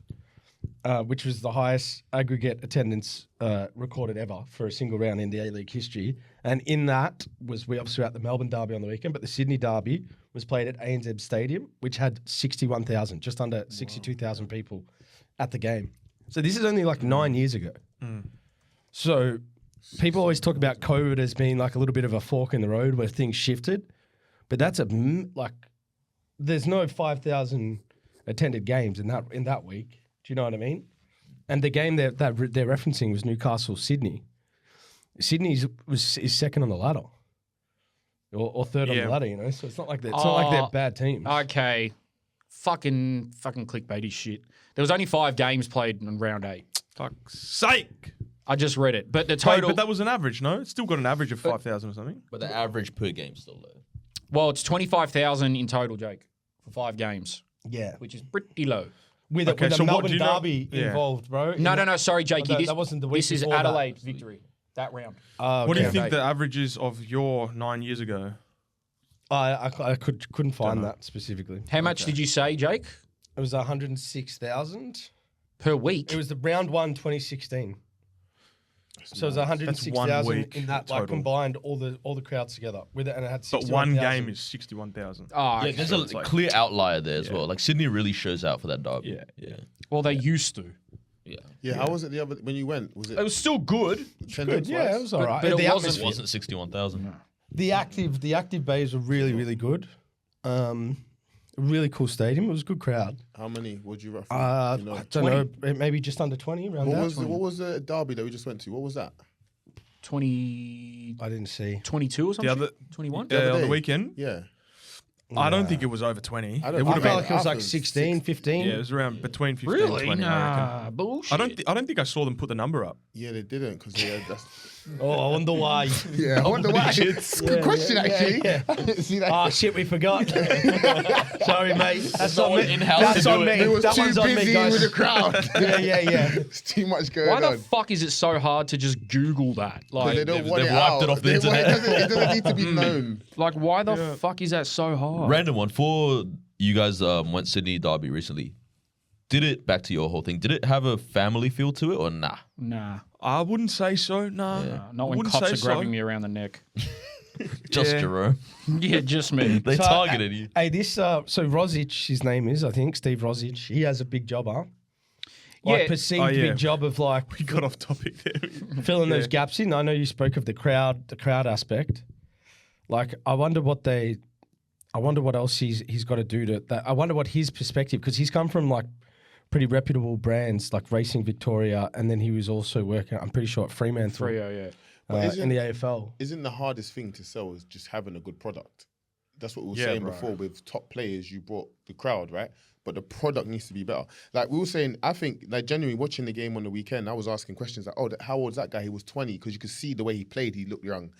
which was the highest aggregate attendance recorded ever for a single round in the A-League history. And in that we obviously were at the Melbourne Derby on the weekend, but the Sydney Derby was played at ANZ Stadium, which had 61,000, just under 62,000 people at the game. So this is only like 9 years ago. So people always talk about COVID as being like a little bit of a fork in the road where things shifted, but that's there's no 5,000 attended games in that week. Do you know what I mean? And the game that they're referencing was Newcastle-Sydney. Sydney is second on the ladder, or third on the ladder. You know, so it's not like they're bad teams. Okay, fucking clickbaity shit. There was only 5 games played in round 8. Fuck's sake. I just read it, but the total. But that was an average, no? It's still got an average of 5,000 or something. but the average per game still low. Well, it's 25,000 in total, Jake, for 5 games, Yeah, which is pretty low. with Okay, a so what Melbourne do you know- Derby Yeah. involved, bro. No, sorry, Jakey. That wasn't the week This is before that. Adelaide's victory. That round. What do you Okay. think the average is of your 9 years ago? I couldn't find that specifically. How much did you say, Jake? It was 106,000 Per week? It was the round 1 2016. So it was 106,000 week in that, like total. combined all the crowds together with it, and it had But one 61,000. game is 61,000. Oh, Yeah, okay. there's it's a like- clear outlier there as well. Like Sydney really shows out for that derby. Yeah. Well, they used to. Yeah, how was it when you went? Was it? It was still good. Attendance Yeah, it wise? was all right. but it The wasn't- atmosphere- It wasn't 61,000. The active bays were really, really good. Really cool stadium. It was a good crowd. How many would you roughly? I you know? don't know, maybe just under 20 around What that. was the derby that we just went to? What was that? 20, I didn't see. 22 or something? other- 21? The other on the day. weekend? Yeah. I don't think it was over 20. I don't- It would I have felt been. like it was like After 16, 15. Yeah, it was around between 15 Really? and 20. I reckon. Nah, bullshit. I don't think I saw them put the number up. Yeah, they didn't because they had that's. Oh, I wonder why. Yeah, I wonder why. It's a good question, actually. yeah. See that? Oh, shit, we forgot. Sorry, mate. That's on me. in-house That's to on do me. it. It was That too one's on me, busy guys. with the crowd. Yeah. It's too much going Why on. the fuck is it so hard to just Google that? But they don't want they've it wiped out. it off the It internet. doesn't need to be known. Like, why the fuck is that so hard? Random one. For you guys went Sydney Derby recently. Back to your whole thing, did it have a family feel to it or nah? Nah. I wouldn't say so. Nah. Not I when wouldn't cops say are grabbing so. me around the neck. Just Yeah. Jerome. Yeah, just me. They So, targeted you. Hey, this so Rosic, his name is, I think, Steve Rosic. He has a big job, huh? like Yeah. perceived Oh, yeah. big job of like We got off topic there. filling those gaps in. I know you spoke of the crowd aspect. Like, I wonder what else he's got to do to that. I wonder what his perspective, because he's come from like pretty reputable brands like Racing Victoria, and then he was also working, I'm pretty sure, at Fremantle Freo, in the AFL. Isn't the hardest thing to sell is just having a good product? That's what we were Yeah, saying bro. before with top players. You brought the crowd, right? But the product needs to be better. Like we were saying, I think, like genuinely watching the game on the weekend, I was asking questions like, "Oh, how old is that guy?" He was 20, because you could see the way he played. He looked young.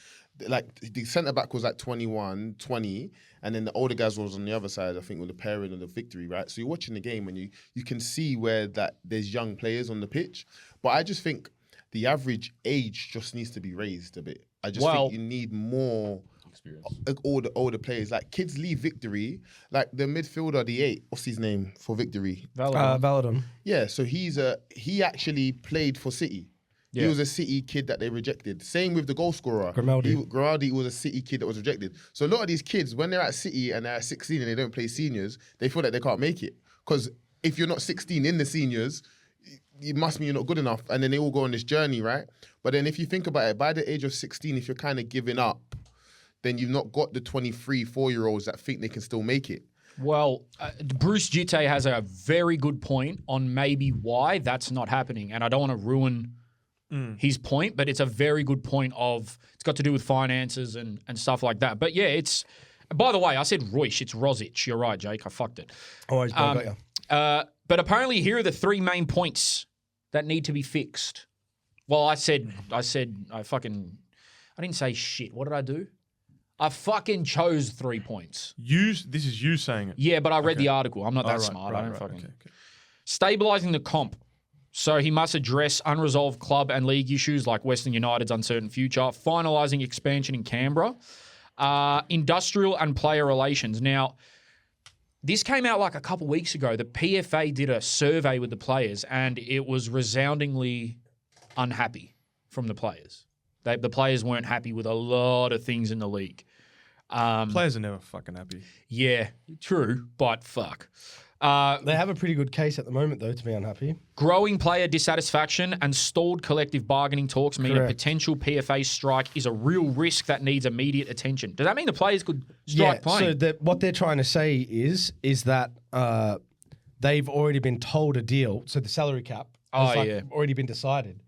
Like the centre back was like 21, 20, and then the older guys was on the other side. I think with the pairing and the victory, right? So you're watching the game and you can see where that there's young players on the pitch. But I just think the average age just needs to be raised a bit. I just think you need more Experience. older players. Like kids leave Victory, like the midfielder, the 8, what's his name for Victory? Valadon. Yeah, so he actually played for City. Yeah. He was a City kid that they rejected. Same with the goal scorer. Grimaldi. Grimaldi was a City kid that was rejected. So a lot of these kids, when they're at City and they're at 16 and they don't play seniors, they feel like they can't make it. Because if you're not 16 in the seniors, it must mean you're not good enough. And then they all go on this journey, right? But then if you think about it, by the age of 16, if you're kind of giving up, then you've not got the 23, 4-year-olds that think they can still make it. Well, Bruce Gitte has a very good point on maybe why that's not happening. And I don't want to ruin his point, but it's a very good point of it's got to do with finances and stuff like that. But yeah, it's, by the way, I said Royce, it's Rosic. You're right, Jake. I fucked it. Always got you. But apparently here are the 3 main points that need to be fixed. Well, I didn't say shit. What did I do? I fucking chose 3 points. This is you saying it. Yeah, but I read Okay. the article. I'm not that Right, smart. right, I don't right, fucking... okay. Stabilising the comp. So he must address unresolved club and league issues like Western United's uncertain future, finalising expansion in Canberra, industrial and player relations. Now, this came out like a couple weeks ago. The PFA did a survey with the players and it was resoundingly unhappy from the players. The players weren't happy with a lot of things in the league. Players are never fucking happy. Yeah, true, but fuck. They have a pretty good case at the moment, though, to be unhappy. Growing player dissatisfaction and stalled collective bargaining talks mean Correct. a potential PFA strike is a real risk that needs immediate attention. Does that mean the players could strike playing? So what they're trying to say is that they've already been told a deal. So the salary cap has already been decided,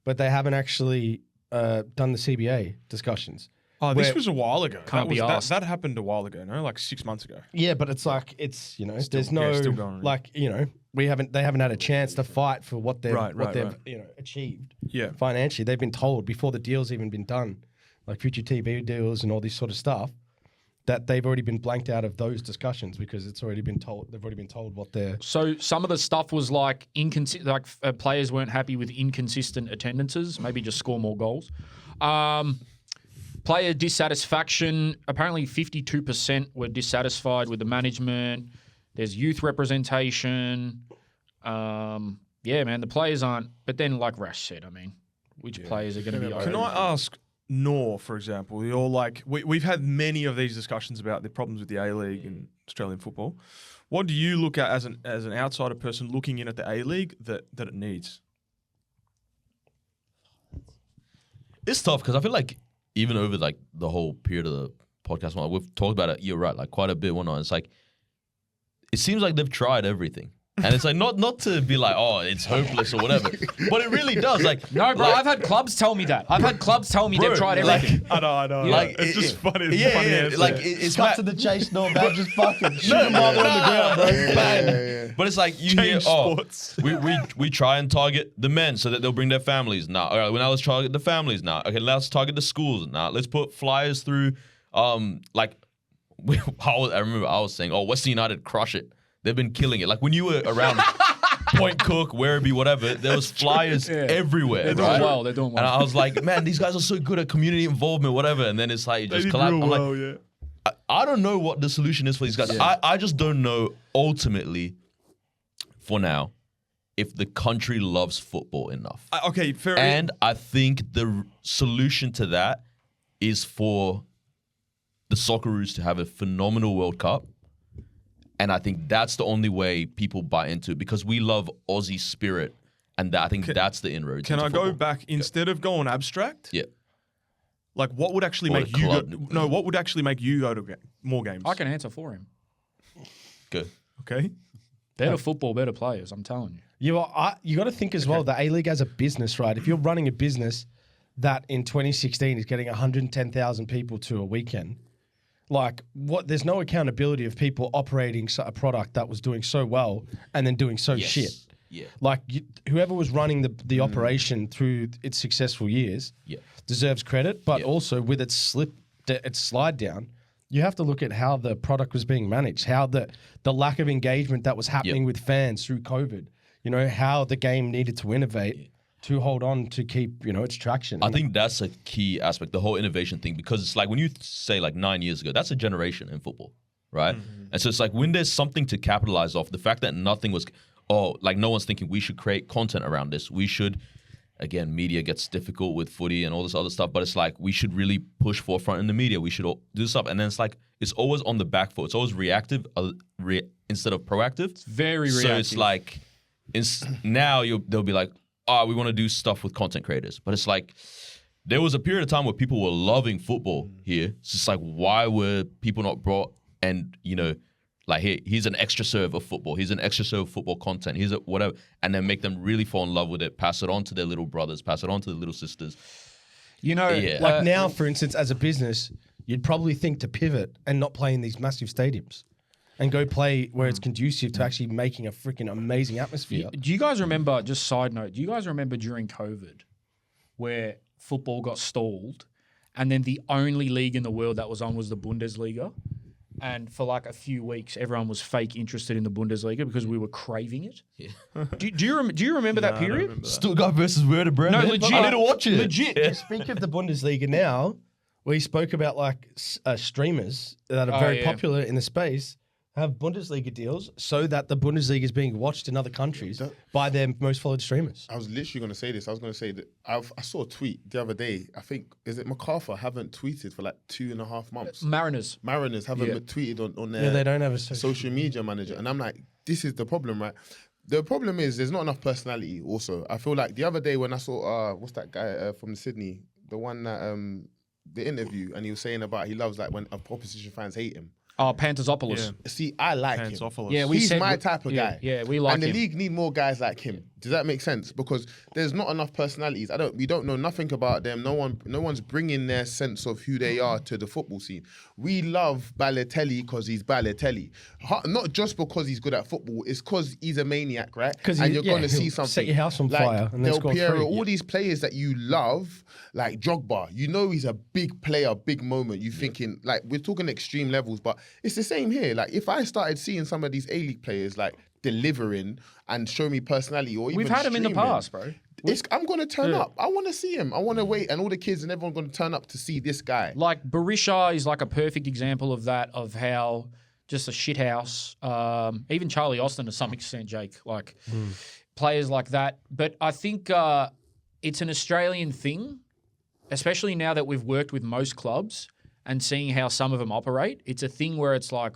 but they haven't actually done the CBA discussions. Oh, this was a while ago. Can't be asked. That happened a while ago, no? Like 6 months ago. Yeah, but it's like there's no still going on. like they haven't had a chance to fight for what they've Right. achieved. Yeah. Financially, they've been told before the deal's even been done, like future TV deals and all this sort of stuff, that they've already been blanked out of those discussions because it's already been told. They've already been told what they're. So some of the stuff was like players weren't happy with inconsistent attendances, maybe just score more goals. Player dissatisfaction, apparently 52% were dissatisfied with the management. There's youth representation. Yeah, man, the players aren't. But then, like Rash said, I mean, which players are going to be Can I ask Noor, for example? You're like, we've had many of these discussions about the problems with the A-League and Australian football. What do you look at as an outsider person looking in at the A-League that it needs? It's tough because I feel like even over like the whole period of the podcast, we've talked about it. You're right, like quite a bit. It's like it seems like they've tried everything, and it's like not to be like, oh, it's hopeless or whatever, but it really does. Like No, bro, I've had clubs tell me that. I've had clubs tell me they've tried everything. I know. Like, it's just funny. It's yeah, funny yeah, answer. like it's Cut to the chase, no, man, just fucking shoot them while they're on the ground, bro. Bang. But it's like you Change hear, sports. we try and target the men so that they'll bring their families. Now, all right, well, now let's target the families. Now, okay, let's target the schools. Now, let's put flyers through. I remember I was saying, Western United crush it. They've been killing it. Like when you were around Point Cook, Werribee, whatever, there was flyers everywhere. They're doing right? well. They're doing well. And I was like, man, these guys are so good at community involvement, whatever. And then it's like you They just did collapse. real I'm like, well, yeah. I don't know what the solution is for these guys. I just don't know ultimately, for now, if the country loves football enough. Okay, fair. And I think the solution to that is for the Socceroos to have a phenomenal World Cup. And I think that's the only way people buy into it because we love Aussie spirit. And I think that's the inroads. Can into I go football. back instead of going abstract? Yeah. Like, what would actually Or make a you go? club. No, what would actually make you go to more games? I can answer for him. Go. Okay. Better football, better players. I'm telling you. You got to think as well, the A-League as a business, right? If you're running a business that in 2016 is getting 110,000 people to a weekend, like there's no accountability of people operating a product that was doing so well and then doing so shit. Yeah. Like whoever was running the operation through its successful years deserves credit, but also with its slide down, you have to look at how the product was being managed, how the lack of engagement that was happening with fans through COVID, you know, how the game needed to innovate to hold on to keep, you know, its traction. I think that's a key aspect, the whole innovation thing, because it's like when you say like 9 years ago, that's a generation in football, right? And so it's like when there's something to capitalize off, the fact that nothing was, like no one's thinking we should create content around this. We should, again, media gets difficult with footy and all this other stuff, but it's like we should really push forefront in the media. We should do stuff. And then it's like, it's always on the back foot. It's always reactive instead of proactive. It's very So reactive. it's like, now they'll be like, we want to do stuff with content creators. But it's like, there was a period of time where people were loving football here. It's just like, why were people not brought and, you know, like, here's an extra serve of football. Here's an extra serve of football content. Here's a whatever. And then make them really fall in love with it, pass it on to their little brothers, pass it on to their little sisters. You know, like now, for instance, as a business, you'd probably think to pivot and not play in these massive stadiums and go play where it's conducive to actually making a freaking amazing atmosphere. do you guys remember, just side note, do you guys remember during COVID where football got stalled and then the only league in the world that was on was the Bundesliga? And for like a few weeks, everyone was fake interested in the Bundesliga because we were craving it. Yeah. do you remember that period? Stuttgart versus Werder Bremen. No, legit. I need to watch it. Legit. Speak of the Bundesliga now, we spoke about like streamers that are very popular in the space have Bundesliga deals so that the Bundesliga is being watched in other countries by their most followed streamers. I was literally going to say this. I was going to say that I saw a tweet the other day. I think, is it MacArthur haven't tweeted for like 2.5 months. Mariners haven't tweeted on their they don't have a social media manager. And I'm like, this is the problem, right? The problem is there's not enough personality also. I feel like the other day when I saw, what's that guy from Sydney? The one that, the interview, and he was saying about he loves like when opposition fans hate him. Oh, Pantazopoulos. Yeah. See, I like him. Yeah, He's my type of guy. Yeah, we like him. And the league need more guys like him. Does that make sense? Because there's not enough personalities. We don't know nothing about them. No one's bringing their sense of who they are to the football scene. We love Balotelli because he's Balotelli. Not just because he's good at football. It's because he's a maniac, right? And you're going to see something. Set your house on fire and then Del score Piero, 3. all these players that you love, like Drogba, you know he's a big player, big moment. You thinking, like, we're talking extreme levels, but it's the same here. Like, if I started seeing some of these A-League players, like, delivering and show me personality or even We've had him in the streaming, past, bro. I'm going to turn up. I want to see him. I want to wait. And all the kids and everyone going to turn up to see this guy. Like, Berisha is like a perfect example of that, of how just a shithouse. Even Charlie Austin to some extent, Jake. Like, players like that. But I think it's an Australian thing, especially now that we've worked with most clubs and seeing how some of them operate. It's a thing where it's like,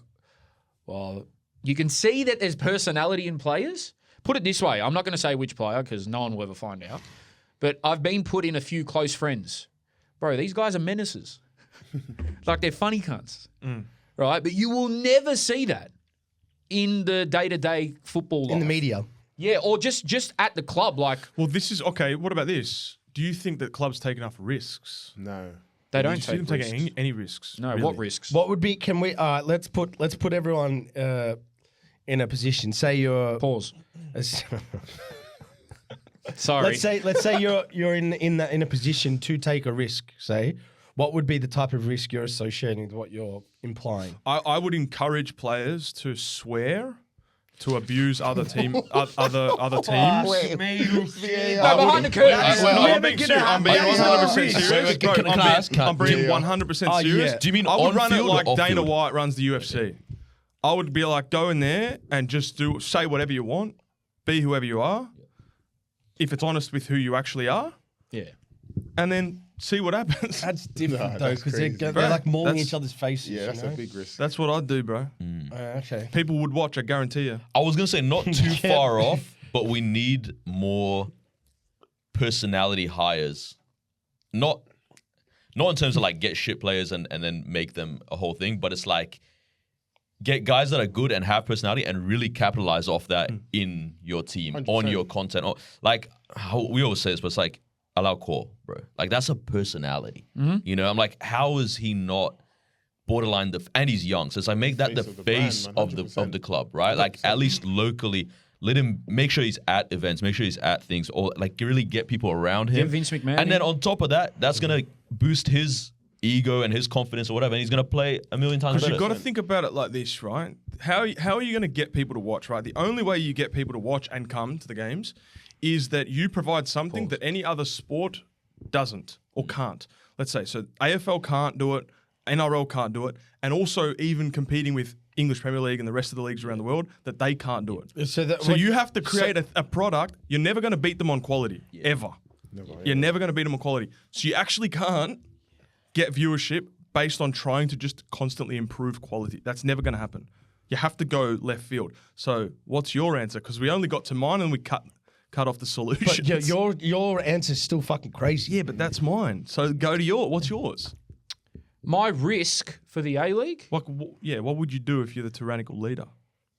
well, you can see that there's personality in players. Put it this way, I'm not going to say which player because no one will ever find out. But I've been put in a few close friends. Bro, these guys are menaces. Like, they're funny cunts. Right? But you will never see that in the day-to-day football life. In the media. Yeah, or just at the club. Like, Well, this is okay. What about this? Do you think that clubs take enough risks? No. they Do don't you see take them risks. taking any risks? No, really? what risks? What would be? Can we? Let's put everyone in a position. Say you're. Pause. Sorry. Let's say you're in a position to take a risk. Say, what would be the type of risk you're associating with what you're implying? I would encourage players to swear, to abuse other teams. Other teams. Go behind the curtains. I'm being serious. I'm being 100% serious. Bro, Can I ask? I'm being 100% serious. yeah. Do you mean I would on run it field or like off Dana field? White runs the UFC. I would be like, go in there and just say whatever you want, be whoever you are. If it's honest with who you actually are, Yeah. and then see what happens. That's different though, that's because crazy. they're like mauling That's- each other's faces. Yeah, that's you a know? big risk. That's what I'd do, bro. Okay. People would watch, I guarantee you. I was gonna say not too far off, but we need more personality hires. Not in terms of like get shit players and then make them a whole thing, but it's like get guys that are good and have personality and really capitalize off that in your team, 100%. on your content. Or, like how we always say this, but it's like allow core, bro. Like that's a personality. You know, I'm like, how is he not borderline and he's young, so it's like make that the face brand, man, of the club, right? 100%. Like at least locally. Let him make sure he's at events, make sure he's at things, or like really get people around him. Get Vince McMahon and then on top of that, that's gonna boost his ego and his confidence or whatever, and he's gonna play a million times better. Because you've got to think about it like this, right? How are you going to get people to watch, right? The only way you get people to watch and come to the games is that you provide something that any other sport doesn't or can't. Let's say, so AFL can't do it, NRL can't do it, and also even competing with English Premier League and the rest of the leagues around the world, that they can't do it. So you have to create a product. You're never going to beat them on quality, ever. You're never going to beat them on quality. So you actually can't get viewership based on trying to just constantly improve quality. That's never going to happen. You have to go left field. So what's your answer? Because we only got to mine and we cut off the solution. But your answer's still fucking crazy. Yeah, but that's mine. So go to what's yours? My risk for the A-League? What would you do if you're the tyrannical leader?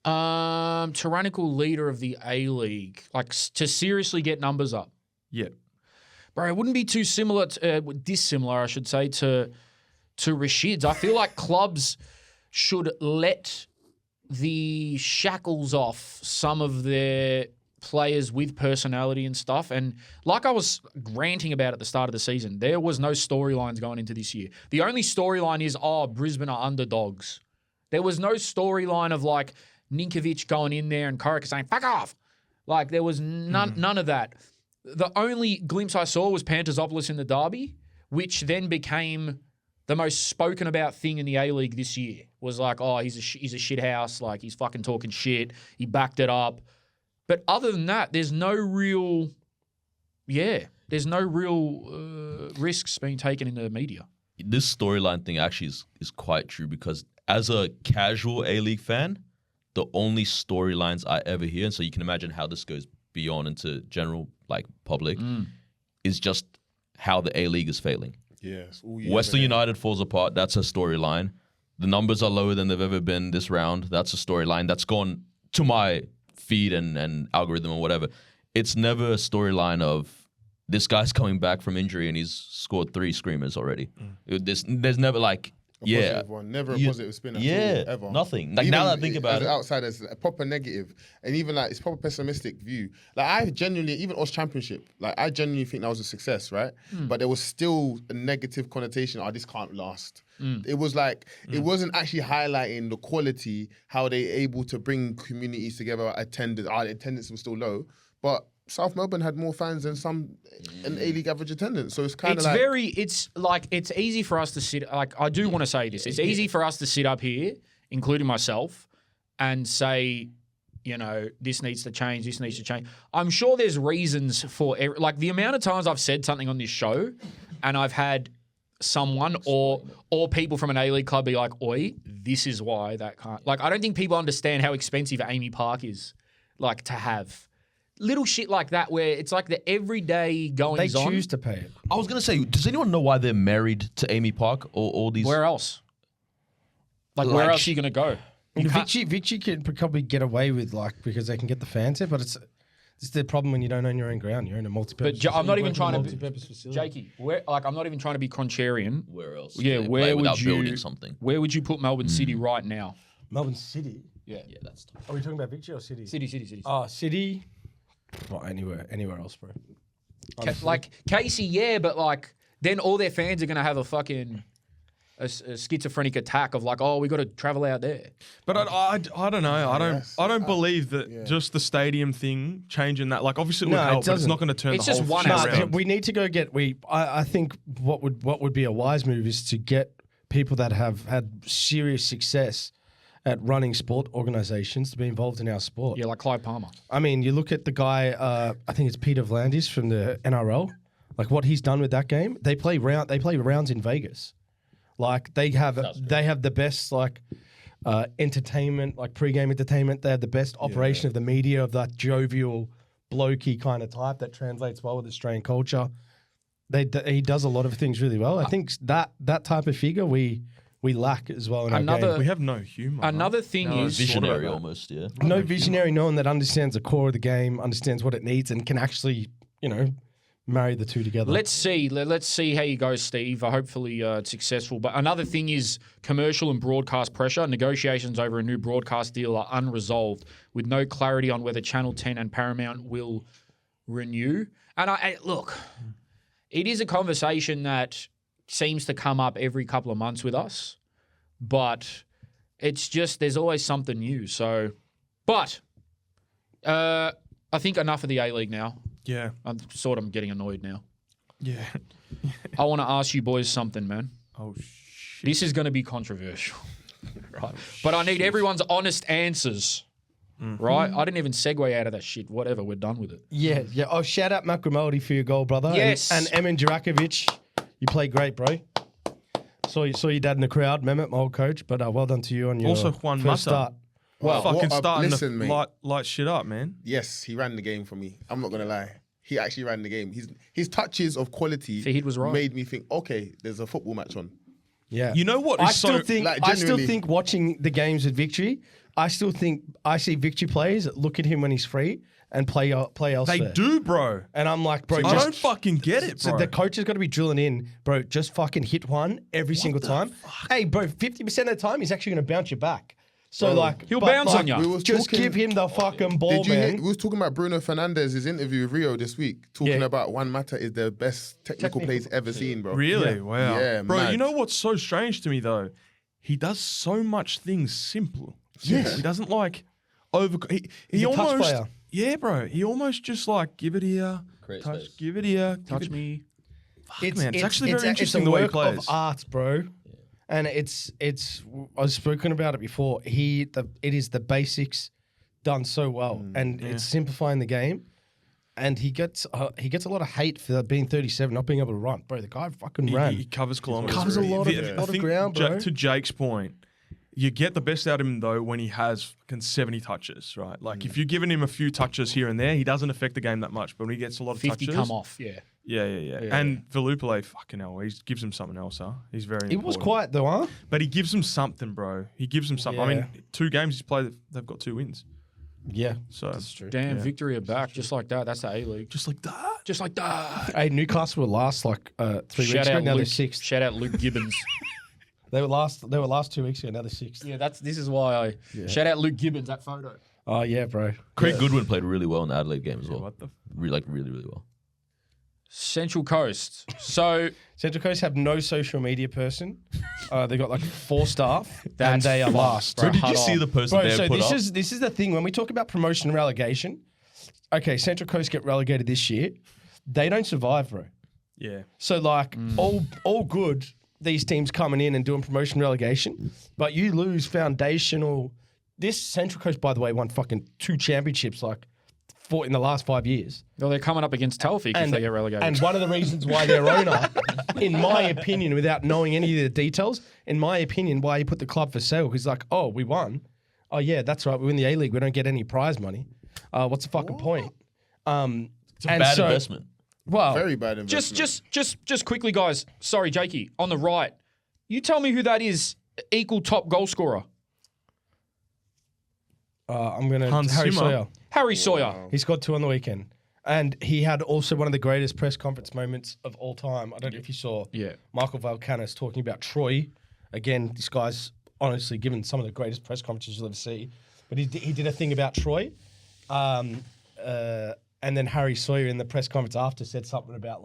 Tyrannical leader of the A-League. Like, to seriously get numbers up. Yeah. Bro, it wouldn't be too similar, dissimilar, I should say, to Rashid's. I feel like clubs should let the shackles off some of their players with personality and stuff. And like I was ranting about at the start of the season, there was no storylines going into this year. The only storyline is, Brisbane are underdogs. There was no storyline of like Ninkovic going in there and Korek saying, fuck off. Like there was none of that. The only glimpse I saw was Pantazopoulos in the derby, which then became the most spoken about thing in the A-League this year. Was like, he's a shit house. Like he's fucking talking shit. He backed it up. But other than that, there's no real risks being taken in the media. This storyline thing actually is quite true, because as a casual A-League fan, the only storylines I ever hear, and so you can imagine how this goes beyond into general like public, is just how the A-League is failing. Yes. Western United falls apart. That's a storyline. The numbers are lower than they've ever been this round. That's a storyline. That's gone to my feed and algorithm or whatever. It's never a storyline of this guy's coming back from injury and he's scored 3 screamers already. There's never like positive one. Never a positive spin at all, ever. Nothing. Like even now that I think about as it, outsiders, a proper negative, and even like it's proper pessimistic view. Like I genuinely, even Oz Championship, like I genuinely think that was a success, right? But there was still a negative connotation. This can't last. It was like it wasn't actually highlighting the quality, how they able to bring communities together. Attendance, attendance was still low, but South Melbourne had more fans than some an A-League average attendance. So it's kind of like... It's easy for us to sit... Like, I do want to say this. It's easy for us to sit up here, including myself, and say, you know, this needs to change, this needs to change. I'm sure there's reasons for... Like, the amount of times I've said something on this show, and I've had someone or people from an A-League club be like, oi, this is why that can't... Like, I don't think people understand how expensive Amy Park is, like, to have... Little shit like that where it's like the everyday goings on. They choose to pay it. I was gonna say, does anyone know why they're married to Amy Park or all these? Where else? Like where else are you gonna go? Vichy can probably get away with because they can get the fans there, but it's the problem when you don't own your own ground. You're in a multi-purpose. But I'm not even trying to multi-purpose facility. Jakey, I'm not even trying to be contrarian. Where else? Yeah, where would without you building something? Where would you put Melbourne City right now? Melbourne City. Yeah, that's tough. Are we talking about Vichy or City? City. Oh, City. Well, anywhere else, bro. Like Casey, yeah, but like then all their fans are gonna have a fucking a schizophrenic attack of like, we got to travel out there. But I don't know. I don't believe that just the stadium thing changing that. Like obviously it would help, but it's not going to turn it's the whole just one shit aspect. around. We need to go get. I think what would be a wise move is to get people that have had serious success at running sport organisations to be involved in our sport. Yeah, like Clive Palmer. I mean, you look at the guy, I think it's Peter Vlandis from the NRL, like what he's done with that game. They play rounds in Vegas. Like they have the best entertainment, like pre-game entertainment. They have the best operation of the media, of that jovial blokey kind of type that translates well with Australian culture. He does a lot of things really well. I think that type of figure we lack as well in our game. We have no humour. Another thing is Visionary almost, yeah. No visionary, no one that understands the core of the game, understands what it needs, and can actually, marry the two together. Let's see how you go, Steve. Hopefully it's successful. But another thing is commercial and broadcast pressure. Negotiations over a new broadcast deal are unresolved, with no clarity on whether Channel 10 and Paramount will renew. And look, it is a conversation that seems to come up every couple of months with us, but it's just there's always something new. So, but I think enough of the A-League now. Yeah. I'm getting annoyed now. Yeah. I want to ask you boys something, man. Oh, shit. This is going to be controversial, right? But I need everyone's honest answers, right? I didn't even segue out of that shit. Whatever, we're done with it. Yeah. Oh, shout out Matt Grimaldi for your goal, brother. Yes. And Emin Jurakovic, you played great, bro. Saw your dad in the crowd, Mehmet, my old coach. But well done to you on your Also, Juan first Mata. start. Well, fucking starting listen, mate. to light shit up, man. Yes, he ran the game for me. I'm not gonna lie. He actually ran the game. His touches of quality Fahid was right. made me think, okay, there's a football match on. Yeah. You know what I is still so... think like, I still genuinely- think watching the games with Victory, I still think I see Victory players that look at him when he's free and play elsewhere. They do, bro. And I'm like, bro, I just don't fucking get it, bro. so the coach has got to be drilling in, bro. Just fucking hit one every single time. Hey, bro, 50% of the time he's actually going to bounce you back. So He'll bounce on you. Just give him the fucking ball, Did you man. hear, we was talking about Bruno Fernandez's interview with Rio this week, talking about Juan Mata is the best technical plays ever seen, bro. Really? Yeah. Wow. Yeah, bro, mad. you know what's so strange to me, though? He does so much things simple. Yes. He doesn't like over... He He's a touch almost... player. Yeah, bro. He almost just like, give it here, Create touch, space. give it here, Touch me. Man, it's actually very interesting it's a the way he work plays. of art, bro. And it's I've spoken about it before. It is the basics done so well, and it's simplifying the game. And he gets a lot of hate for being 37, not being able to run, bro. The guy fucking ran. He covers kilometers. Covers a lot of- I lot of think ground, bro. To Jake's point, you get the best out of him, though, when he has fucking 70 touches, right? Like, if you're giving him a few touches here and there, he doesn't affect the game that much. But when he gets a lot of 50 touches... come off, yeah. Yeah. And Velupile, fucking hell, he gives him something else, huh? He's very It was important. quiet though, huh? But he gives him something, bro. He gives him something. I Yeah. mean, 2 games he's played, they've got 2 wins. Yeah, So, that's true. Damn, Victory are back just like that. That's the A-League. just like that. Just like that. Hey, Newcastle were last 3 weeks Shout ago. out Now they're Luke. 6th. Shout out Luke Gibbons. They were last 2 weeks ago. Now they're 6th. Yeah, this is why I shout out Luke Gibbons, that photo. Oh yeah, bro. Craig Goodwin played really well in the Adelaide game as well. What the... Really, really well. Central Coast. So Central Coast have no social media person. They got like 4 staff, and That's they are fucked, last. bro. So did Hut you see on. the post Bro, that they so put up? this is the thing when we talk about promotion and relegation. Okay, Central Coast get relegated this year. They don't survive, bro. Yeah. So like all good. These teams coming in and doing promotion relegation, but you lose foundational. This Central Coast, by the way, won fucking 2 championships in the last 5 years. well, they're coming up against Taofiq if they get relegated. And one of the reasons why their owner, in my opinion, without knowing any of the details, in my opinion, why he put the club for sale, he's like, oh, we won. Oh, yeah, that's right. We win the A-League. We don't get any prize money. What's the fucking point? It's a bad investment. Well, Very bad investment. Just quickly, guys. Sorry, Jakey, on the right. You tell me who that is. Equal top goal scorer. I'm going to... Hans Harry Zimmer. Sawyer. Harry Sawyer. He scored 2 on the weekend. And he had also one of the greatest press conference moments of all time. I don't know if you saw Yeah. Michael Valkanis talking about Troy. Again, this guy's honestly given some of the greatest press conferences you'll ever see. But he did a thing about Troy. And then Harry Sawyer in the press conference after said something about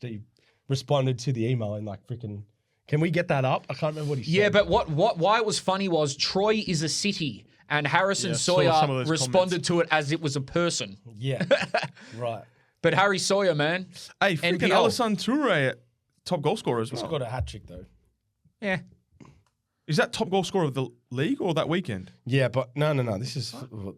he responded to the email and freaking... Can we get that up? I can't remember what he said. Yeah, but why it was funny was Troy is a city, and Harrison Yeah, I saw some of Sawyer those responded to it as it was a person. Yeah. Right. But Harry Sawyer, man. Hey, freaking NPL. Alassane Toure, top goal scorer as well. He's got a hat-trick, though. Yeah. Is that top goal scorer of the league or that weekend? Yeah, but no. This is...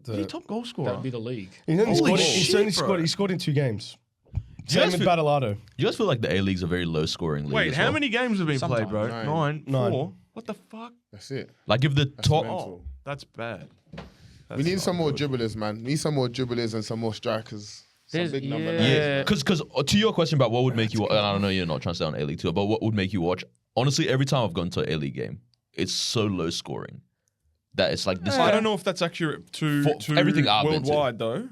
Is he top goal scorer? That would be the league. He's only Holy scored, he's shit, only bro. scored, he scored in 2 games. you guys Same with feel- Battleado. You guys feel like the A-League's a very low-scoring league? Wait, as how well? many games have been played, bro? Nine. 9, 4. What the fuck? That's it. Like if the top... mental. Oh, that's bad. We need some more dribblers, man. We need some more dribblers and some more strikers. Some big number. Yeah, because to your question about what would make you, and I don't know you're not trying to stay on A-League tour, but what would make you watch? Honestly, every time I've gone to an A-League game, it's so low scoring that it's like this. I don't know if that's accurate to everything I've been to. worldwide though.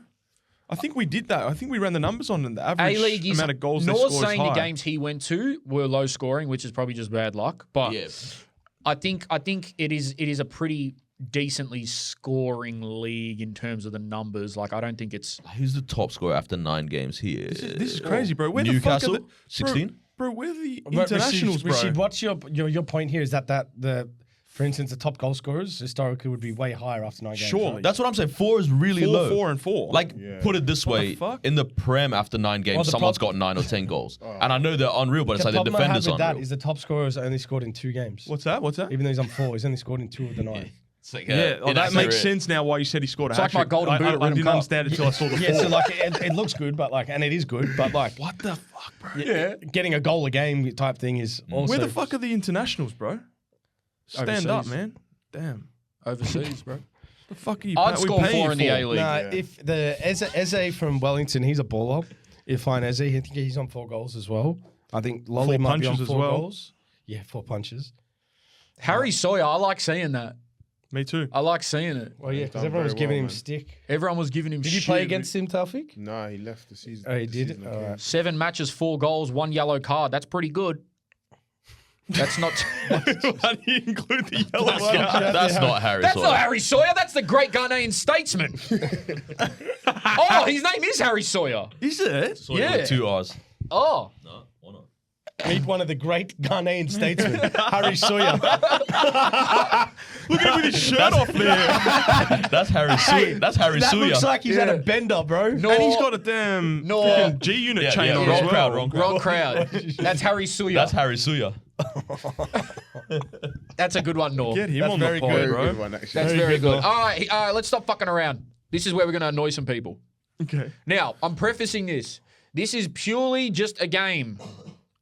I think we did that. I think we ran the numbers on the average A-League is amount of goals they Noor's score is saying high. the games he went to were low scoring, which is probably just bad luck. But Yeah. I think it is a pretty decently scoring league in terms of the numbers. Like I don't think it's Who's the top scorer after 9 games here? This is crazy, bro. Where Newcastle, the fuck are 16? Bro, where are the But internationals, bro? Rashid, what's your point here? Is that for instance, the top goal scorers historically would be way higher after 9 games. Surely. right? That's what I'm saying. 4 is really 4, low. 4, and 4. Like, put it this way: fuck? in the Prem, after 9 games, Well, the someone's got 9 or 10 goals, and I know they're unreal, but it's The like the problem I have defenders with aren't that real. is the top scorers only scored in 2 games. What's that? Even though he's on 4, he's only scored in 2 of the 9. It's like, Yeah, well, that makes sense now why you said he scored a It's like hat-trick. my golden boot at I Random didn't Cup. understand it until I saw the Yeah, 4. so like it looks good, but like, and it is good, but like, What the fuck, bro? yeah, getting a goal a game type thing is also. Where the fuck are the internationals, bro? Stand up, Overseas. man. Damn. overseas, bro. The fuck are you I'd we score paying 4 you in the for? A-League. Nah, if the Eze from Wellington, he's a baller. If fine Eze, I think he's on 4 goals as well. I think Lolly 4 might be on punches as 4 well. goals. Yeah, 4 punches. Harry Sawyer, I like seeing that. Me too. I like seeing it. Well, yeah, He's because done everyone was very giving well, him man. stick. Everyone was giving him Did you shit. play against him, Taofiq? Nah, he left the season. Oh, he the did? season that All came. right. 7 matches, 4 goals, 1 yellow card. That's pretty good. That's not. Why do you include the yellow card? That's not Harry That's Sawyer. not Harry Sawyer. That's the great Ghanaian statesman. Oh, his name is Harry Sawyer. Is it? Sawyer Yeah. with 2 R's. Oh, No, why not? Meet one of the great Ghanaian statesmen, Harry Sawyer. Look at him with his shirt off there. That's Harry Sawyer. That's Harry That Sawyer. looks like he's had a bender, bro. no. And he's got a damn No. freaking G-unit Yeah, chain yeah, on wrong as well. crowd, wrong crowd. Wrong crowd. That's Harry Sawyer. That's Harry Sawyer. That's a good one, Nor. Get him That's on very the pod, Very bro. good one, actually. That's very good. All right, let's stop fucking around. This is where we're going to annoy some people. Okay. Now, I'm prefacing this. This is purely just a game.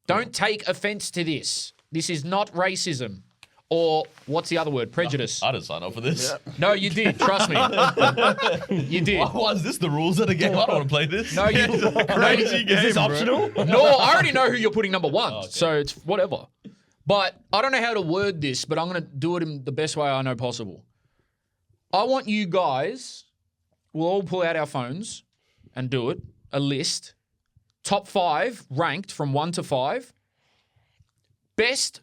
Don't take offense to this. This is not racism. Or what's the other word? Prejudice. I didn't sign up for this. No, you did. Trust me. You did. Why is this the rules of the game? I don't want to play this. No, you Crazy game, Is this bro. optional? No, I already know who you're putting number 1, so it's whatever. But I don't know how to word this, but I'm going to do it in the best way I know possible. I want you guys, we'll all pull out our phones and do it, a list, top 5 ranked from 1 to 5, best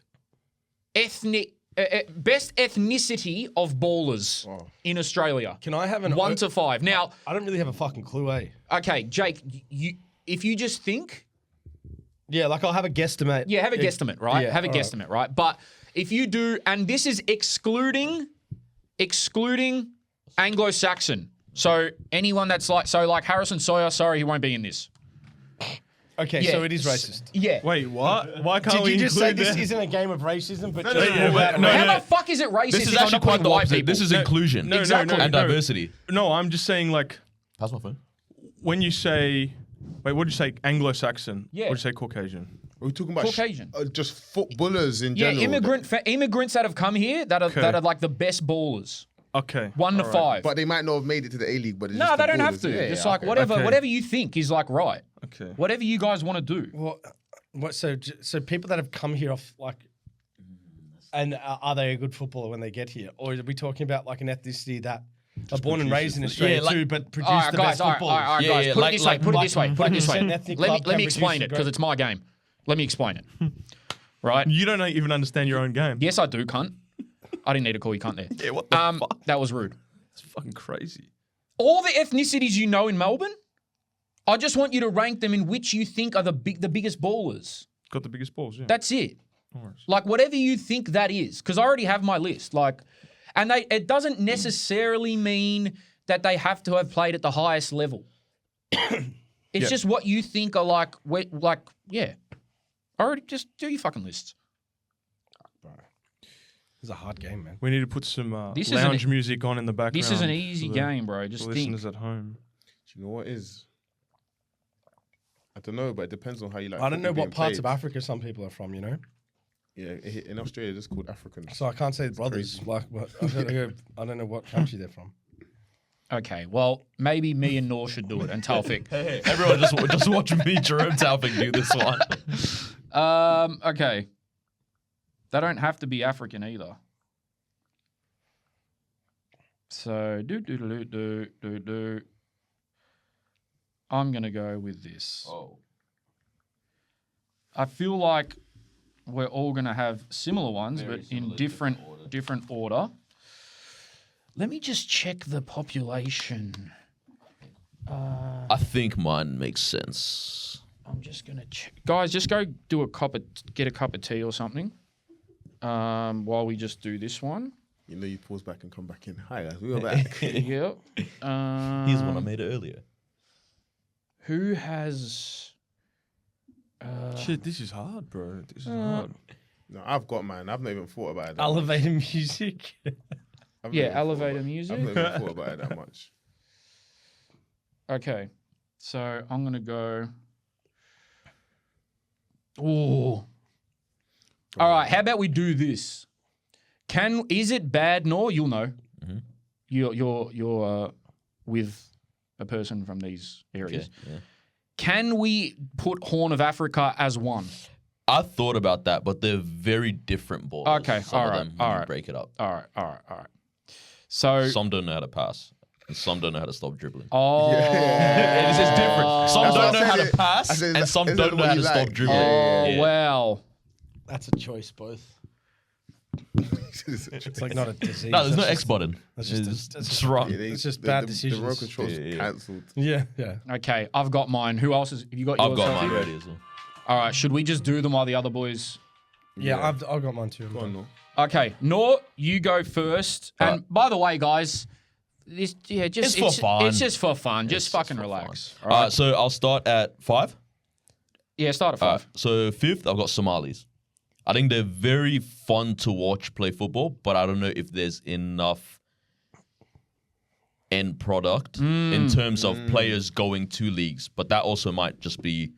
ethnicity of ballers in Australia. Can I have an 1 to 5. Now, I don't really have a fucking clue, eh? okay, Jake, if you just think, Yeah, like I'll have a guesstimate. yeah, have a guesstimate, right? Yeah, Have a all right. guesstimate, right? But if you do, and this is excluding Anglo-Saxon. So anyone that's like Harrison Sawyer, sorry, he won't be in this. Okay, Yeah. so it is racist. Yeah. Wait, what? Why can't Did we you just say include this that? isn't a game of racism, but No, just no, all but- about no, race? How no. the fuck is it racist This is if I'm actually not quite putting the white opposite. people? This is inclusion No, Exactly. and diversity. No, I'm just saying, like, Pass my phone. when you say, wait, what did you say? Anglo-Saxon. Yeah. What did you say? Caucasian. Are we talking about Caucasian. just footballers in Yeah, general? immigrants that have come here that are like the best ballers. Okay. 1 to 5. But they might not have made it to the A-League, but it's No, just they the don't have ballers, to. yeah. Just Yeah, like okay. whatever Okay. you think is like right. Okay. Whatever you guys want to do. What? So people that have come here off like, and are they a good footballer when they get here, or are we talking about like an ethnicity that are born and raised in Australia Yeah, like- too, but produce All right, the guys. best All right, footballers? all right, Yeah, guys. yeah, Put like- it this way. Put it this way. Put it this way. 100% ethnic Let club me can explain produce it because great- it's my game. Let me explain it. Right? You don't even understand your own game. Yes, I do, cunt. I didn't need to call you cunt there. Yeah, what the fuck? That was rude. That's fucking crazy. All the ethnicities you know in Melbourne, I just want you to rank them in which you think are the biggest ballers. Got the biggest balls, yeah. That's it. No worries. Like whatever you think that is, because I already have my list. Like, and it doesn't necessarily mean that they have to have played at the highest level. It's just what you think are like. Yeah. Already, just do your fucking lists. It's a hard game, man. We need to put some This is lounge music on in the background. This is an easy for the game, bro. Just think. listeners at home. Do you know what is? I don't know, but it depends on how you like. I don't know football what being parts of played. Africa some people are from, you know. Yeah, in Australia, it's called Africans. So I can't say brothers. Like, what, I don't know what country they're from. Okay, well, maybe me and Noor should do it, and Taofiq. Hey, everyone just watch me, Jerome Taofiq, do this one. Okay. They don't have to be African either. So, I'm going to go with this. Oh. I feel like we're all going to have similar ones, Very but in similar, different order. Let me just check the population. I think mine makes sense. I'm just going to check. Guys, just go get a cup of tea or something while we just do this one. You know, you pause back and come back in. Hi guys, we are back. Yep. Here's one I made earlier. Who has... Shit, this is hard, bro. This is hard. No, I've got mine. I've not even thought about it. Elevator music. elevator I've music. not even thought about it that much. Okay. So I'm going to go... Ooh. All right, how about we do this? Is it bad, Noor? You'll know. Mhm. You're with a person from these areas. Yeah. Can we put Horn of Africa as one? I thought about that, but they're very different balls. Okay, Some all of right, them, when all you right. break it up. All right. So, Some don't know how to pass, and some don't know how to stop dribbling. oh, It's just different. Some That's don't what know I how said to pass, I said, and some is that don't know what how you to like? stop dribbling. Oh, Yeah. wow. That's a choice, both. It's like not a disease. No, there's no That's X button. that's It's just- that's just wrong. It's just bad decisions. The remote control's Yeah. cancelled. Yeah. Okay, I've got mine. Who else have you got I've yours? got Sophie? mine ready as well. All right, should we just do them while the other boys... Yeah, I've got mine too. Go on, no. Okay, Noor, you go first. And by the way, guys, It's for fun. It's just for fun. Just It's fucking for relax. fun. All right. So I'll start at 5. Yeah, start at 5. So 5th, I've got Somalis. I think they're very fun to watch play football, but I don't know if there's enough end product in terms of players going to leagues. But that also might just be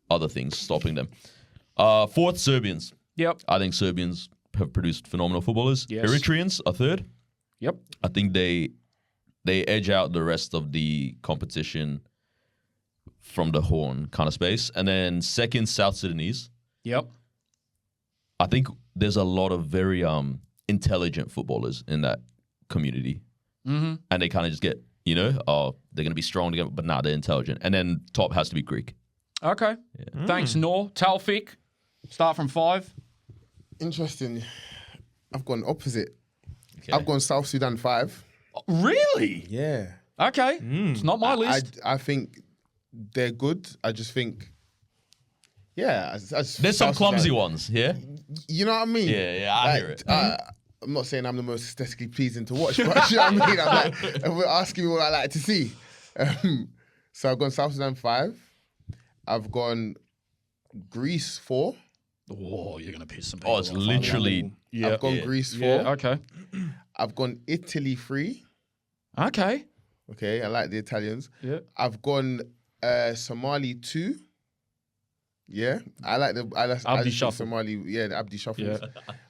other things stopping them. 4th, Serbians. Yep. I think Serbians have produced phenomenal footballers. Yes. Eritreans are 3rd. Yep. I think they edge out the rest of the competition from the Horn kind of space. And then 2nd, South Sudanese. Yep. I think there's a lot of very intelligent footballers in that community. Mm-hmm. And they kind of just get, they're going to be strong together, but they're intelligent. And then top has to be Greek. Okay. Thanks, Noor. Taofiq, start from 5. Interesting. I've gone opposite. Okay. I've gone South Sudan 5. Really? Yeah. Okay. It's not my list. I think they're good. I just think, I just There's some South clumsy Sudan- ones, yeah? You know what I mean? Yeah, I hear it. I'm not saying I'm the most aesthetically pleasing to watch, but you know what I mean? I'm like, if we're asking me what I like to see. So I've gone South Sudan 5. I've gone Greece 4. Oh, you're going to piss some people It's off. literally... I've gone Greece 4. Yeah, okay. I've gone Italy 3. Okay. Okay, I like the Italians. Yeah. I've gone Somali 2. Yeah, I like the Abdi Shuffle. Somali. Yeah, the Abdi shuffles. Yeah.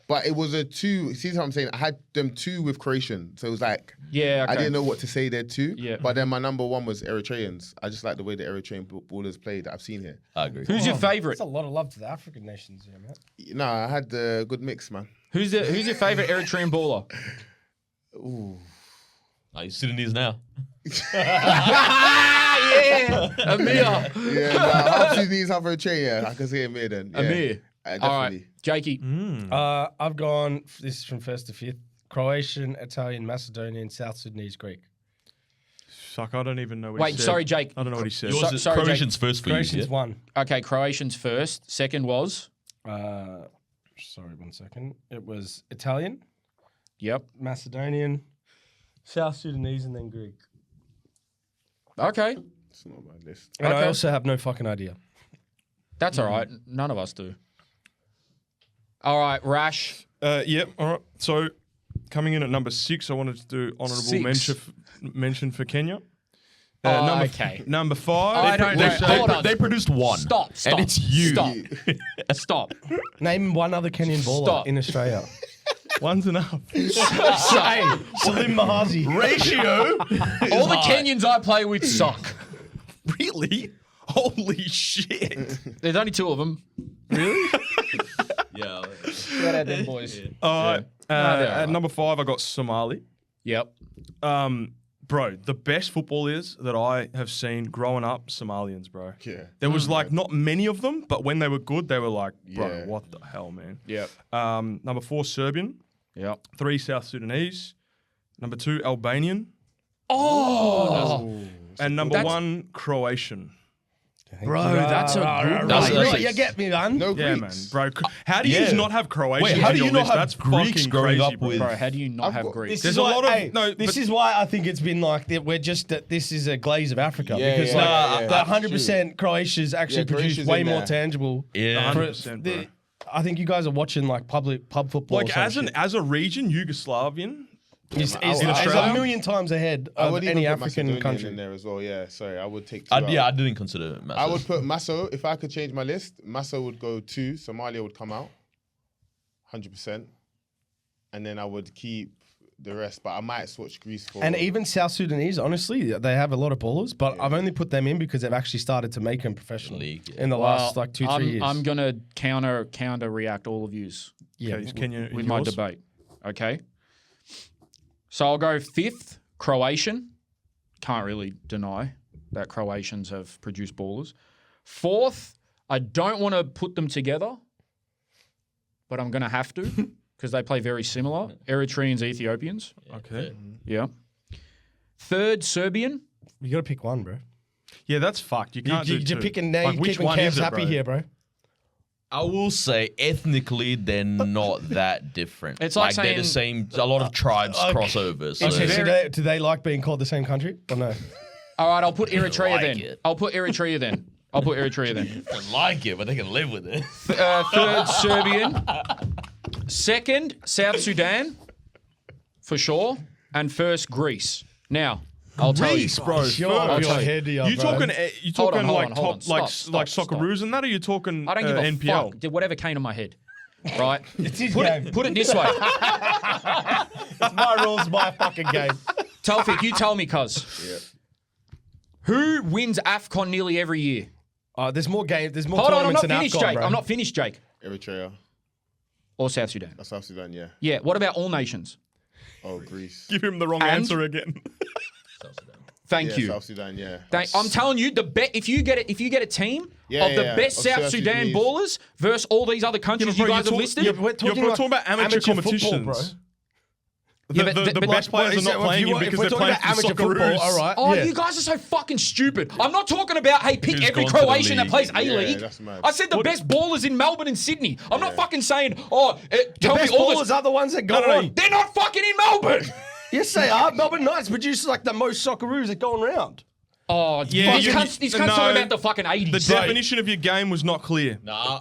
But it was a 2. See what I'm saying? I had them 2 with Croatian, so it was like Yeah, okay. I didn't know what to say there too. Yeah. But then my number 1 was Eritreans. I just like the way the Eritrean ballers play that I've seen here. I agree. Who's your favourite? That's a lot of love to the African nations here, man. No, I had the good mix, man. Who's your favourite Eritrean baller? Ooh. Are you Sudanese now? Yeah, Amir. Yeah, half Sudanese, half Eritrean. Yeah, I can say Amir then. Yeah. Amir. Definitely. All right, Jakey. I've gone, this is from 1st to 5th, Croatian, Italian, Macedonian, South Sudanese, Greek. Suck, I don't even know what Wait, he said. sorry, Jake. I don't know what he said. Yours is sorry, Jake. Croatians first for you, Croatians yeah? 1. Okay, Croatians first. Second was? Sorry, 1 second. It was Italian, Yep. Macedonian, South Sudanese, and then Greek. Okay, It's not my list. And I Okay. also have no fucking idea. that's all right. None of us do. All right, Rash. Yep. All right. So coming in at number 6, I wanted to do honourable 6. mention for Kenya. Okay. Number 5. I don't know. Hold on. They produced 1. Stop. And it's you. Stop. Name one other Kenyan baller Stop. in Australia. One's enough. Hey, Salim Mahazi. Ratio. All the Kenyans I play with suck. Really? Holy shit. There's only 2 of them. Yeah. Shout out them boys. At number 5, I got Somali. Yep. Bro, the best footballers that I have seen growing up, Somalians, bro. Yeah. There was like not many of them, but when they were good, they were like, bro, Yeah. what the hell, man? Yep. Number 4, Serbian. Yep. 3, South Sudanese. Number 2, Albanian. Oh, And number 1, Croatian. bro, that's a good That's- You get me, man. No Yeah, man, Greeks. bro. How do you not have Croatian? Wait, how on do your you not list? have That's Greeks fucking growing crazy, up bro. with- Bro, how do you not I've have got- Greece? There's a lot of This is why I think it's been like that. We're just that this is a glaze of Africa Yeah, because yeah, like yeah, the that's 100% Croatia's actually Yeah, produced Croatia's way in more there. tangible. Yeah. for- 100%, bro. I think you guys are watching like pub football. Like or some shit. as a region, Yugoslavian. is in a Australia? million times ahead I of would any even put African Macedonian country. in there as well. Yeah, sorry, I would take 2 out. I didn't consider it massive. I would put Masso. If I could change my list, Masso would go 2. Somalia would come out, 100%, and then I would keep the rest. But I might switch Greece for. And even South Sudanese, honestly, they have a lot of ballers, but I've only put them in because they've actually started to make them professional League, yeah. in the last like 2-3 years. I'm gonna counter react all of yous yeah. Okay, Kenya with is my yours? debate. Okay. So I'll go 5th, Croatian. Can't really deny that Croatians have produced ballers. 4th, I don't want to put them together, but I'm going to have to because they play very similar. Eritreans, Ethiopians. Okay. Yeah. 3rd, Serbian. You got to pick one, bro. Yeah, that's fucked. You can't do 2. You're picking Like, which keeping one Cavs is it, happy bro? here, bro. I will say ethnically they're not that different. It's like they're the saying- same. A lot of tribes crossovers. So Okay, very- do they like being called the same country or no? All right, I'll put Eritrea like then. it. I'll put Eritrea then. they like it, but they can live with it. 3rd, Serbian. 2nd, South Sudan, for sure. And 1st, Greece. Now, I'll tell you. Greece, bro. Sure, I'll your tell you. head here, You bro. talking? You talking hold like on, hold top, on. like Stop, like stop, Socceroos and that? Or you talking? I don't give a NPL? fuck. Did whatever came to my head. Right? It's his Put game. it this way. It's my rules, my fucking game. Taofiq, you tell me, cuz. Who wins AFCON nearly every year? There's more games. There's more Hold on, I'm tournaments not than finished, AFCON, Jake. bro. I'm not finished, Jake. Eritrea, Or South Sudan. South Sudan, yeah. Yeah, what about all nations? Oh, Greece. Give him the wrong And? answer again. Thank Yeah, you. South Sudan, yeah. I'm telling you, if you get a team Yeah, of the yeah, best of South South Sudan Sudanese. ballers versus all these other countries you guys have listed, We're You're talking, talking about amateur football, competitions. bro. Yeah, but- the but best like, players are not playing in because we're they're talking playing about for amateur football, Socceroos. all right. oh, yeah. you guys are so fucking stupid. I'm not talking about, hey, pick Who's every gone to the Croatian that league? plays Yeah, A-League. that's mad. I said the best ballers in Melbourne and Sydney. I'm not Yeah. fucking saying, tell The me best all ballers this. are the ones that go No, no, on. They're not fucking in Melbourne. Yes, they are. Melbourne Knights produce like the most Socceroos that go around. Oh, Yeah, these cunts no, talking about the fucking 80s. The definition of your game was not clear. Nah,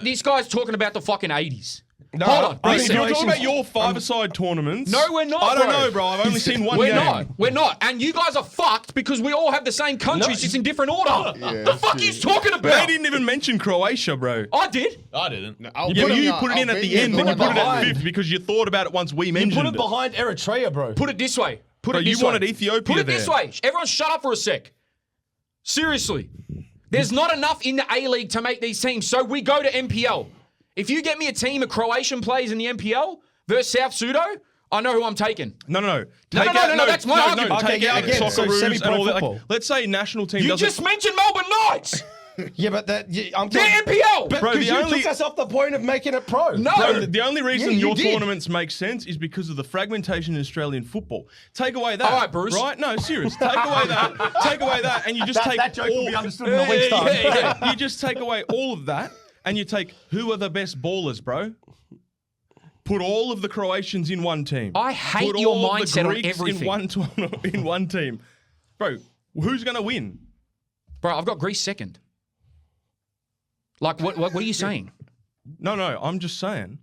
This guy's talking about the fucking 80s. No, Hold on. Bro, Listen, if you're talking about your five-a-side tournaments. No, we're not, I don't bro. know, bro. I've only seen one We're game. not. We're not. And you guys are fucked because we all have the same countries, just in different order. the that's fuck true. he's talking They about? didn't even mention Croatia, bro. I did. I didn't. No, Yeah, but you Albania- put it in at the Albania end, then you got put it at behind. fifth because you thought about it once we You mentioned put it behind Eritrea, bro. Put it this way. Put Bro, it this you way. wanted Ethiopia Put it this there. way. Everyone shut up for a sec. Seriously. There's not enough in the A-League to make these teams, so we go to NPL. If you get me a team of Croatian players in the NPL versus South Sudo, I know who I'm taking. No. No, that's my argument. Take Okay, out again, so Socceroos semi-pro and all that. football. Like, let's say national team You doesn't. just mentioned Melbourne Knights. Yeah, but I'm They're talking. NPL. But Bro, because the you only- took us off the point of making it pro. No. Bro, the only reason Yeah, you your did. tournaments make sense is because of the fragmentation in Australian football. Take away that. All right, Bruce. Right? No, serious. Take away that. Take away that, and you just take that joke all. will be understood in a week's time. Yeah. You just take away all of that, and you take who are the best ballers, bro. Put all of the Croatians in one team. I hate Put your all of mindset the on Greeks everything. in one team, bro. Who's gonna win? Bro, I've got Greece second. Like, what are you saying? No, I'm just saying.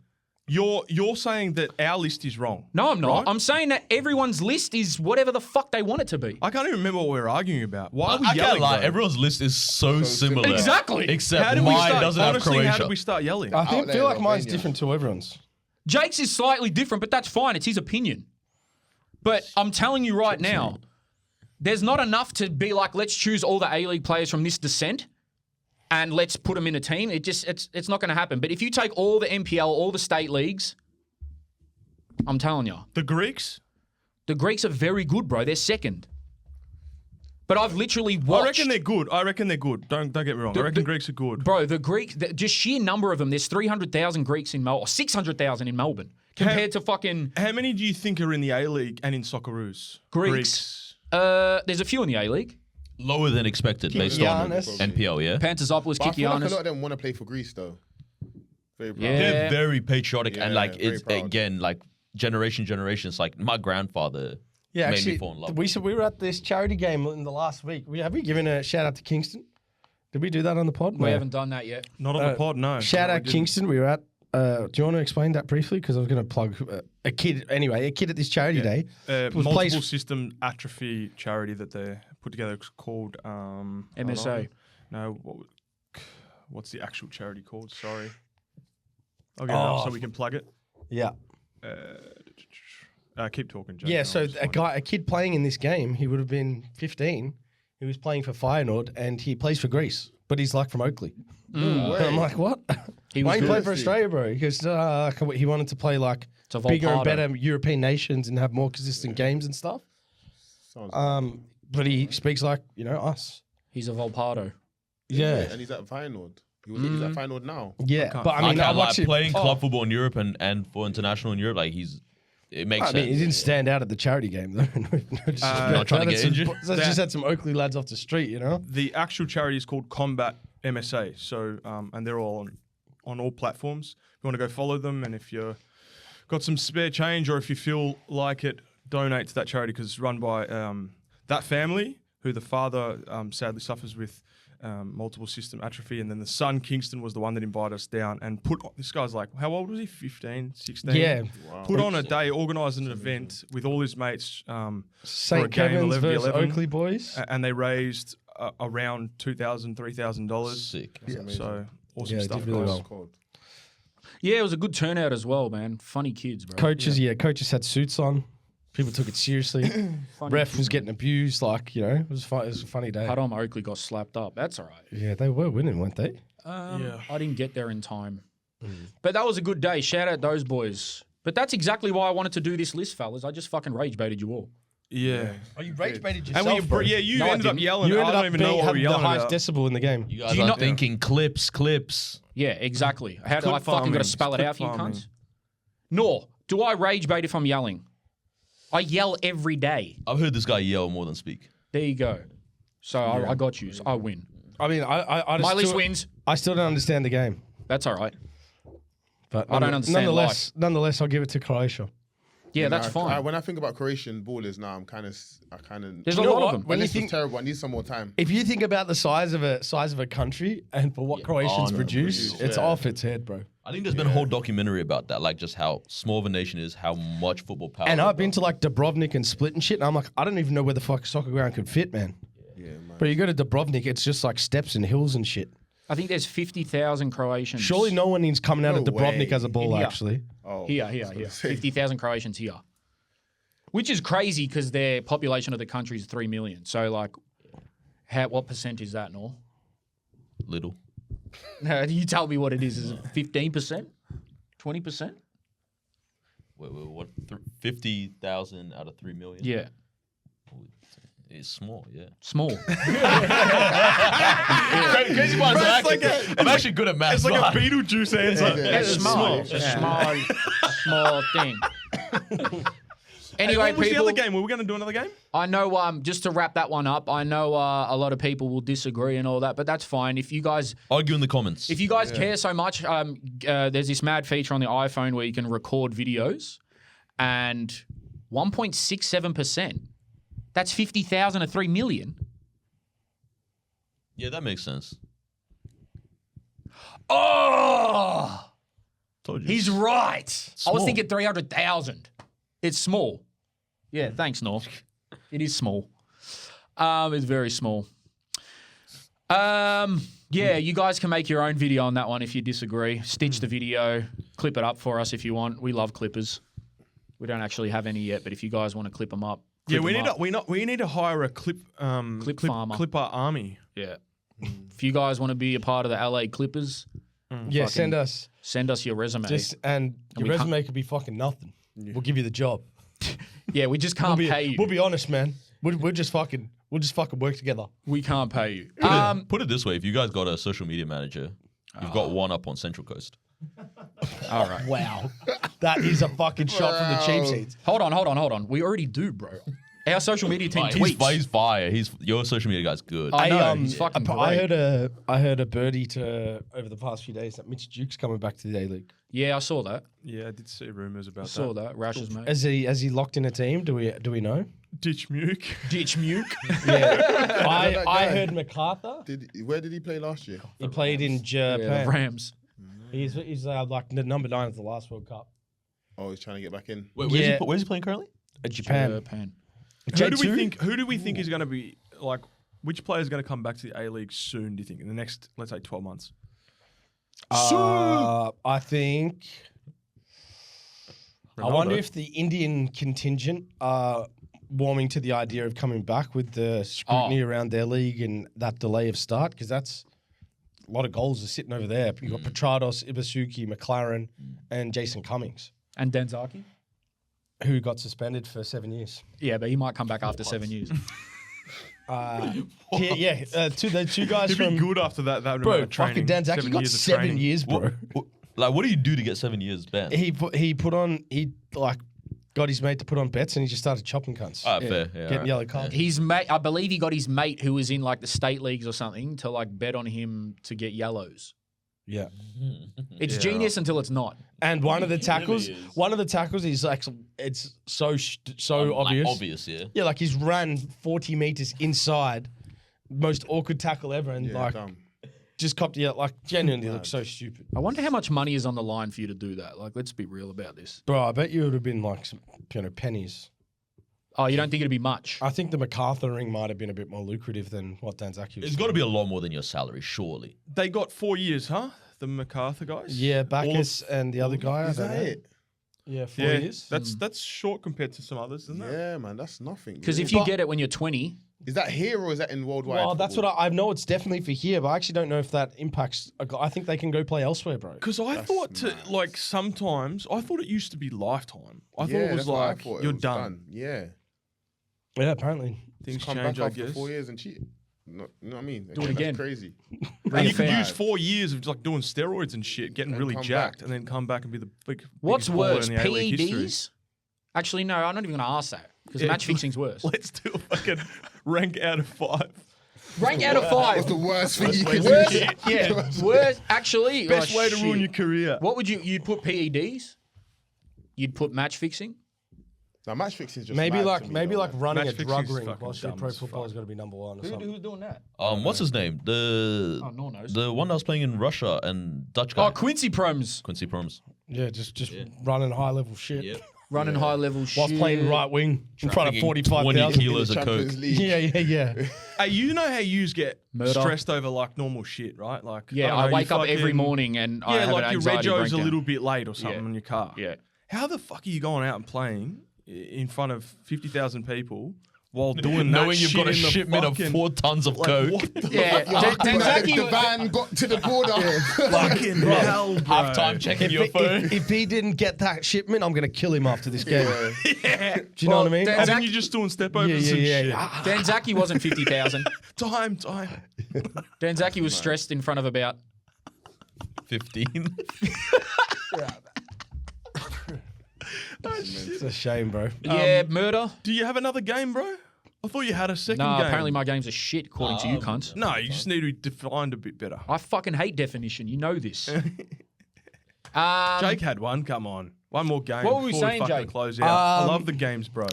You're saying that our list is wrong. No, I'm not. Right? I'm saying that everyone's list is whatever the fuck they want it to be. I can't even remember what we're arguing about. Why are we I can't yelling? lie. bro? Everyone's list is so similar. Exactly. Except How did we mine start? doesn't have Honestly, Croatia. how did we start yelling? I Out there feel like in mine's Albania. different to everyone's. Jake's is slightly different, but that's fine. It's his opinion. But I'm telling you right now, there's not enough to be like, let's choose all the A-League players from this descent and let's put them in a team. It's not going to happen. But if you take all the NPL, all the state leagues, I'm telling you. The Greeks? The Greeks are very good, bro. They're second. But I've literally watched... I reckon they're good. Don't get me wrong. I reckon Greeks are good. Bro, just sheer number of them. There's 300,000 Greeks in Melbourne, or 600,000 in Melbourne, compared to fucking... How many do you think are in the A-League and in Socceroos? Greeks. There's a few in the A-League. Lower than expected based on Kikianis. NPL, yeah? Pantazopoulos, But I feel like a Kikianis. lot of them want to play for Greece, though. Very proud. Yeah. They're very patriotic and Yeah, like very it's proud. again like generation. It's like my grandfather Yeah, made actually, me fall in love. we were at this charity game in the last week. Have we given a shout out to Kingston? Did we do that on the pod? We haven't done that yet. Not on the pod, no. Shout No, we out didn't. Kingston. We were at. Do you want to explain that briefly? Because I was going to plug a kid. Anyway, a kid at this charity day. Multiple plays- system atrophy charity that they put together. It's called MSA. No, what's the actual charity called? Sorry, I'll get it up so we can plug it. Yeah. Keep talking, Jake. Yeah, I'll so just a find it. kid playing in this game, he would have been 15. He was playing for Feyenoord, and he plays for Greece, but he's like from Oakley. And I'm like, what? He Why was you play good. for Australia, bro? Because he wanted to play like a bigger and Volpato. better European nations and have more consistent games and stuff. Sounds But he speaks like us. He's a Volpato. Yeah, And he's at Feyenoord. He's at Feyenoord now. yeah. But I mean, like, I like watched it. playing club football in Europe and for international in Europe, like it makes I sense. mean, he didn't stand out at the charity game though. Not trying to get injured? So just had some Oakley lads off the street, The actual charity is called Combat MSA. So, and they're all on all platforms. If you want to go follow them, and if you've got some spare change, or if you feel like it, donate to that charity because it's run by that family, who the father sadly suffers with multiple system atrophy, and then the son, Kingston, was the one that invited us down and this guy's like, how old was he? 15, 16? Yeah. Put on a day, organised an event with all his mates for a St. game, Kevin's 11 v versus 11. Oakley boys. And they raised around $2,000, $3,000. Sick. So awesome Yeah, stuff, did really guys. well. Cold. Yeah, it was a good turnout as well, man. Funny kids, bro. Coaches had suits on. People took it seriously. Ref was getting abused. It was fun. It was a funny day. Padom Oakley got slapped up. That's all right. Yeah, they were winning, weren't they? Yeah. I didn't get there in time. But that was a good day. Shout out those boys. But that's exactly why I wanted to do this list, fellas. I just fucking rage baited you all. Yeah. Oh, you rage baited And you No, I ended up didn't. yelling. You I ended don't up even know what we were having the yelling highest about. decibel in the game. You guys you are not- thinking clips. Yeah, exactly. How do Clip I fucking got farming. to spell it Clip out for you farming. cunts? Nor do I rage bait if I'm yelling. I yell every day. I've heard this guy yell more than speak. There you go. So I got you. So I win. I mean, I My list still, wins. I still don't understand the game. That's all right. But I don't understand Nonetheless, I'll give it to Croatia. Yeah, that's fine. When I think about Croatian ballers now, I kind of. There's You a know lot what? of them. When you This was think terrible. I need some more time. if you think about the size of a country and for what Croatians no, produce, it's off its head, bro. I think there's been a whole documentary about that, like just how small of a nation is, how much football power. And they've I've been got. to like Dubrovnik and Split and shit, and I'm like, I don't even know where the fuck soccer ground could fit, man. Yeah, man. But you go to Dubrovnik, it's just like steps and hills and shit. I think there's 50,000 Croatians. Surely no one is coming out of No Dubrovnik way. as a ball, Yeah. actually. Oh, Here. I was gonna say. 50,000 Croatians here. Which is crazy because their population of the country is 3 million. So, like, what percent is that, Nor? little. No, you tell me what it is. Is it 15%? 20%? Wait, what? 50,000 out of 3 million? Yeah. It's small, yeah. Small. Crazy ones are actually, I'm actually good at math. It's like a Beetlejuice answer. It's small. It's a small thing. Anyway, What was the people, other game? Were we going to do another game? I know, just to wrap that one up, I know a lot of people will disagree and all that, but that's fine. If you guys Argue in the comments. care so much, there's this mad feature on the iPhone where you can record videos, and 1.67%. That's 50,000 to 3 million. Yeah, that makes sense. Oh, Told you. he's right. I was Small. thinking 300,000. It's small. Yeah, thanks, Nor. It is small. It's very small. Yeah, you guys can make your own video on that one if you disagree. Stitch the video, clip it up for us if you want. We love clippers. We don't actually have any yet, but if you guys want to clip them up, Yeah, clip them up. we need to hire a farmer. clipper army. Yeah. If you guys want to be a part of the LA Clippers, Yeah, fucking send us your resume. and your we can't- resume could be fucking nothing. We'll give you the job. Yeah, we just can't pay you. We'll be honest, man. We'll just fucking work together. We can't pay you. Put it this way: if you guys got a social media manager, you've got one up on Central Coast. All right. Wow, that is a fucking shot from the cheap seats. Hold on. We already do, bro. Our social media team tweets. He's fire. Your social media guy's good. I know. He's fucking I great. heard a birdie over the past few days that Mitch Duke's coming back to the A-League. Yeah, I saw that. Yeah, I did see rumours about I saw that. Rash's mate. Has he locked in a team? Do we know? Ditch Muke. Ditch Muke. Yeah, I guy. heard MacArthur. Where did he play last year? He played in Yeah, Japan. the Rams. He's like the number 9 of the last World Cup. Oh, he's trying to get back in. Wait, Yeah. where's he playing currently? Japan. Who do J2? we think is going to be like? Which player is going to come back to the A-League soon? Do you think in the next, let's say, 12 months? I think. I wonder Ronaldo. if the Indian contingent are warming to the idea of coming back with the scrutiny around their league and that delay of start, because that's a lot of goals are sitting over there. You've got Petrados, Ibasuki, McLaren, and Jason Cummings, And Denzaki? who got suspended for 7 years. Yeah, but he might come back after 7 years. To the two guys He'd from be good after that amount bro, of training. fucking Danzaki got 7 years, bro. What do you do to get 7 years ban? He got his mate to put on bets and he just started chopping cunts. Fair. Yeah, Getting yellow cards. His mate, I believe he got his mate who was in like the state leagues or something to like bet on him to get yellows. Yeah. It's genius until it's not. And one of the tackles, is. is like it's so obvious. Obvious, yeah. Yeah, like he's ran 40 meters inside, most awkward tackle ever, and like Dumb. just copped it. Like genuinely looks so stupid, I wonder how much money is on the line for you to do that. Like, let's be real about this. bro. I bet you it would have been like some pennies. Oh, you don't think it'd be much? I think the MacArthur ring might have been a bit more lucrative than what Danzaki was. It's got to be a lot more than your salary, surely. They got 4 years, huh? The MacArthur guys. Yeah, Bacchus and the other guy. Is I don't that know. it? Yeah, 4 Yeah, years. that's short compared to some others, isn't it? Yeah, man, that's nothing. Because really. if you get it when you're 20, Is that here or is that in worldwide? Well, that's football? what I know. It's definitely for here, but I actually don't know if that impacts. I think they can go play elsewhere, bro. Because I thought sometimes I thought it used to be lifetime. I thought Yeah, it was that's what I like thought it you're was done. Yeah. Yeah, apparently. Things Come change, back I after guess. 4 years and cheat. No, you know what I mean? Do it again. That's crazy. And you could Bring it use back. 4 years of just like doing steroids and shit, getting And really come jacked, back. and then come back and be the what's biggest baller worse, in the A-League history. PEDs? Actually, no, I'm not even going to ask that because Yeah, match fixing's worse. Let's do a fucking rank out of 5. Rank out of 5. What's the worst thing you can Worst, do? yeah, worst. Actually, Best oh, way to ruin shit. your career. What would you'd put PEDs? You'd put match fixing? Now, match fixing is just Maybe mad like to me, maybe though, like man. running Match a drug fixing's ring. fucking Well, shit, dumb pro as football fuck. has got to be number 1 or something. Who's doing that? What's his name? Oh, no one knows. The one that was playing in Russia and Dutch guy. Oh, Quincy Proms. Quincy Proms. Yeah, just running high level shit. Running high level shit. Whilst playing right wing in front of Trafficking 45,000 20 kilos of Champions coke. League. Yeah. Hey, you know how yous get Murder. stressed over like normal shit, right? Like Yeah, don't I know, you wake up every fucking- morning and I Yeah, have an like your anxiety rego's a breakdown. little bit late or something Yeah. in your car. Yeah. How the fuck are you going out and playing in front of 50,000 people while doing Knowing that you've shit got a in the shipment of fucking, 4 tons of like, coke. what the Yeah, The van got to the border. fucking hell, bro? Half-time checking your phone. If he didn't get that shipment, I'm gonna kill him after this game. Do you know what I mean? And then you're just doing step overs and shit. Danzaki wasn't 50,000. Time. Danzaki was stressed in front of about 15. It's a shame, bro. murder. Do you have another game, bro? I thought you had a second No, game. apparently my games are shit according to you cunts. No, you just need to be defined a bit better. I fucking hate definition. You know this. Jake had one. Come on. One more game. What were we before saying, fucking Jake? Close out. I love the games, bro.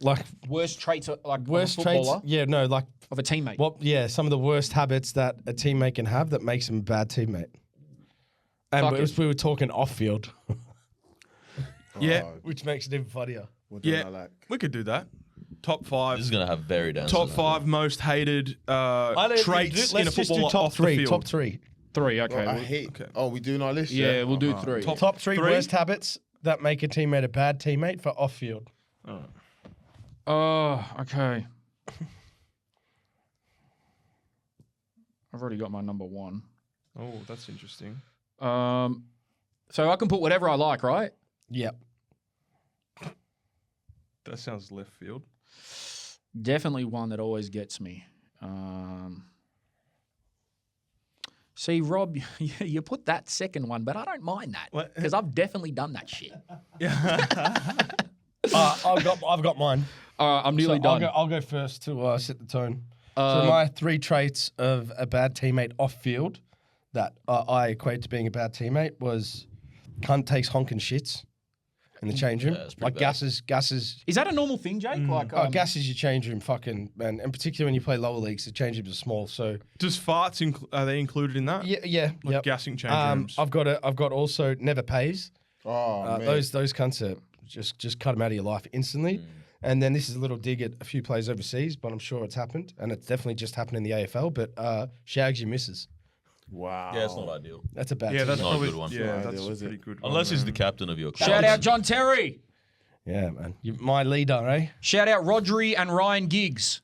Like Worst traits like worst of a traits. footballer, Yeah, no, like of a teammate. what? Yeah, some of the worst habits that a teammate can have that makes him a bad teammate. And Fuck it. we were talking off field, Yeah. which makes it even funnier. What don't Yeah. I like? We could do that. top five. This is gonna have varied answers. Top 5 most hated traits in a Let's just do footballer top off three. the field. Top three. 3, okay. I hate. Oh, we doing our list? yeah, we'll do 3. Top three worst habits that make a teammate a bad teammate for off field. Oh, okay. I've already got my number 1. Oh, that's interesting. So I can put whatever I like, right? Yep. That sounds left field. Definitely one that always gets me. See, Rob, you put that second one, but I don't mind that because I've definitely done that shit. I've got mine. I'm nearly done. I'll go first to set the tone. So my 3 traits of a bad teammate off field that I equate to being a bad teammate was cunt takes honking shits in the change room. that's pretty Like bad. gases. Is that a normal thing, Jake? Like, Gases your change room fucking, and particularly when you play lower leagues, the change rooms are small. So Does farts are they included in that? yeah, Like yep. gassing change rooms. I've got also never pays. Oh, man. Those cunts are just cut them out of your life instantly. And then this is a little dig at a few players overseas, but I'm sure it's happened, and it's definitely just happened in the AFL. But shags your misses. Wow. Yeah, it's not ideal. That's a bad. Yeah, that's not a probably good one. Yeah, Not that's ideal, a is it? pretty good one. Unless he's the captain of your club. shout out John Terry. Yeah, man. My leader, eh? Shout out Rodri and Ryan Giggs.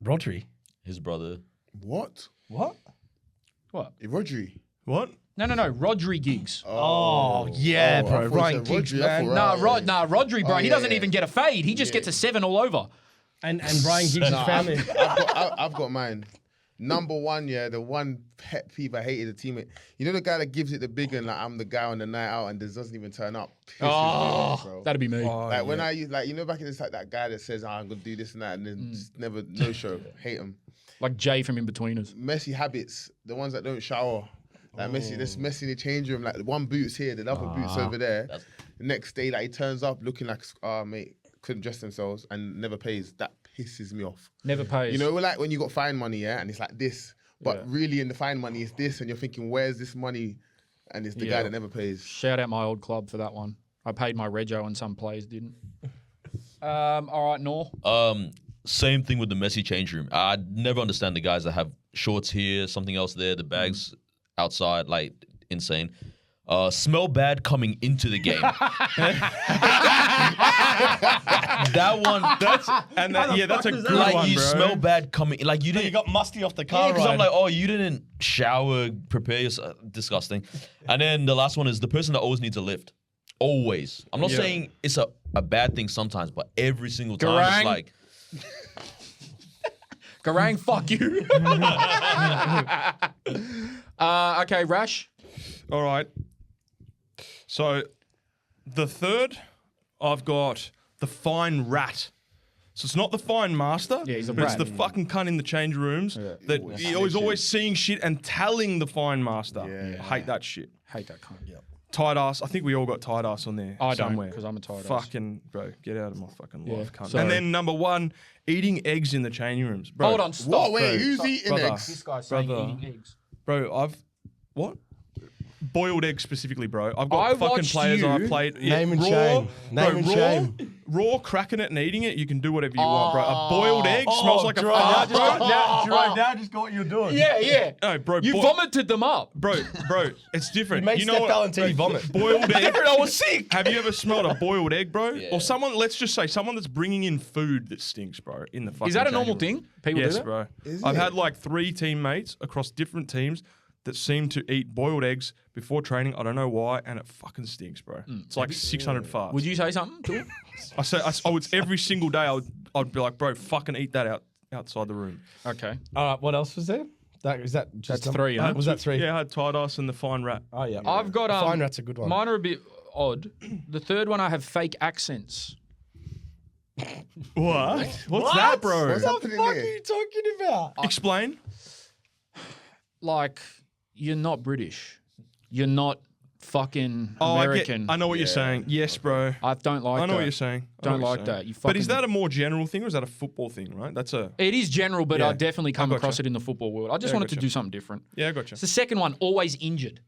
Rodri. His brother. What? What? What? What? No, Rodri Giggs. Oh, yeah, I bro. thought Ryan you said Giggs, Rodri. I man. thought, Rodri, bro. Oh, he yeah, doesn't yeah. even get a fade. He just gets a 7 all over. And Brian Giggs' family. I've got mine. Number 1, yeah, the one pet peeve I hated a teammate. You know the guy that gives it the big one, like I'm the guy on the night out and just doesn't even turn up. Pisses me off, bro. That'd be me. Like when I use, like, you know, back in this, like that guy that says, I'm gonna do this and that, and then just never no show. Hate him. Like Jay from In-Betweeners. Messy habits, the ones that don't shower. Like messy, this messy in the change room. Like the one boot's here, the other boot's over there. The next day, like he turns up looking like, mate, couldn't dress themselves and never pays. That pisses me off. Never pays. You know, like when you got fine money, yeah, and it's like this, but really in the fine money is this, and you're thinking, where's this money? And it's the guy that never pays. Shout out my old club for that one. I paid my rego and some players didn't. All right, Noor. Same thing with the messy change room. I never understand the guys that have shorts here, something else there, the bags outside, like insane. Smell bad coming into the game. That one, That's a good like one, you bro. smell bad coming. Like you didn't. You got musty off the Yeah, car because I'm ride. like, oh, you didn't shower, prepare yourself. Disgusting. And then the last one is the person that always needs a lift. Always. I'm not saying it's a bad thing sometimes, but every single time Garang. it's like, Garang, fuck you. Okay, Rash. All right. So the third, I've got the fine rat. So it's not the fine master, Yeah, he's a but it's brat. the fucking cunt in the change rooms that he's always seeing shit and telling the fine master. Yeah. I hate that shit. Hate that cunt. Tight ass. I think we all got tight ass on there I don't, somewhere. 'cause I'm a tight ass. Fucking bro, get out of my fucking life, cunt. sorry. And then number 1, eating eggs in the changing rooms, bro. Hold on, stop. What? Wait, bro. who's eating Brother. eggs? This guy's saying Brother. eating eggs. Bro, what? Boiled eggs specifically, bro. I've got I fucking watched players you- I've played. Name and raw, shame. Name and raw, shame. Raw, cracking it and eating it, you can do whatever you want, bro. A boiled egg smells like a fart, bro. now just got what you're doing. Yeah. No, bro. You vomited them up. Bro, it's different. You made Steph Valentini vomit. Boiled egg. I was sick. Have you ever smelled a boiled egg, bro? Or someone, let's just say, someone that's bringing in food that stinks, bro, in the fucking Is that a change normal room. thing? People Yes, do that? bro. Is I've it? had like 3 teammates across different teams that seem to eat boiled eggs before training. I don't know why, and it fucking stinks, bro. It's like 600 farts. Would you say something to him? I would every single day. I'd be like, bro, fucking eat that outside the room. Okay. What else was there? Is that just That's 3, huh? Was that 3? Yeah, I had tight ass and the fine rat. Oh yeah. I've got The fine rat's a good one. Mine are a bit odd. The third one I have fake accents. What? What's that, bro? What's happening there? talking about? Explain. Like, you're not British. You're not fucking American. I know what you're saying. Yes, bro. I don't like that. I know what you're saying. I know Don't what you're like saying. that. You But is fucking- that a more general thing or is that a football thing, right? That's a... It is general, but Yeah. I definitely come I gotcha. across it in the football world. I just Yeah, wanted to gotcha. do something different. Yeah, I gotcha. It's the second one, always injured.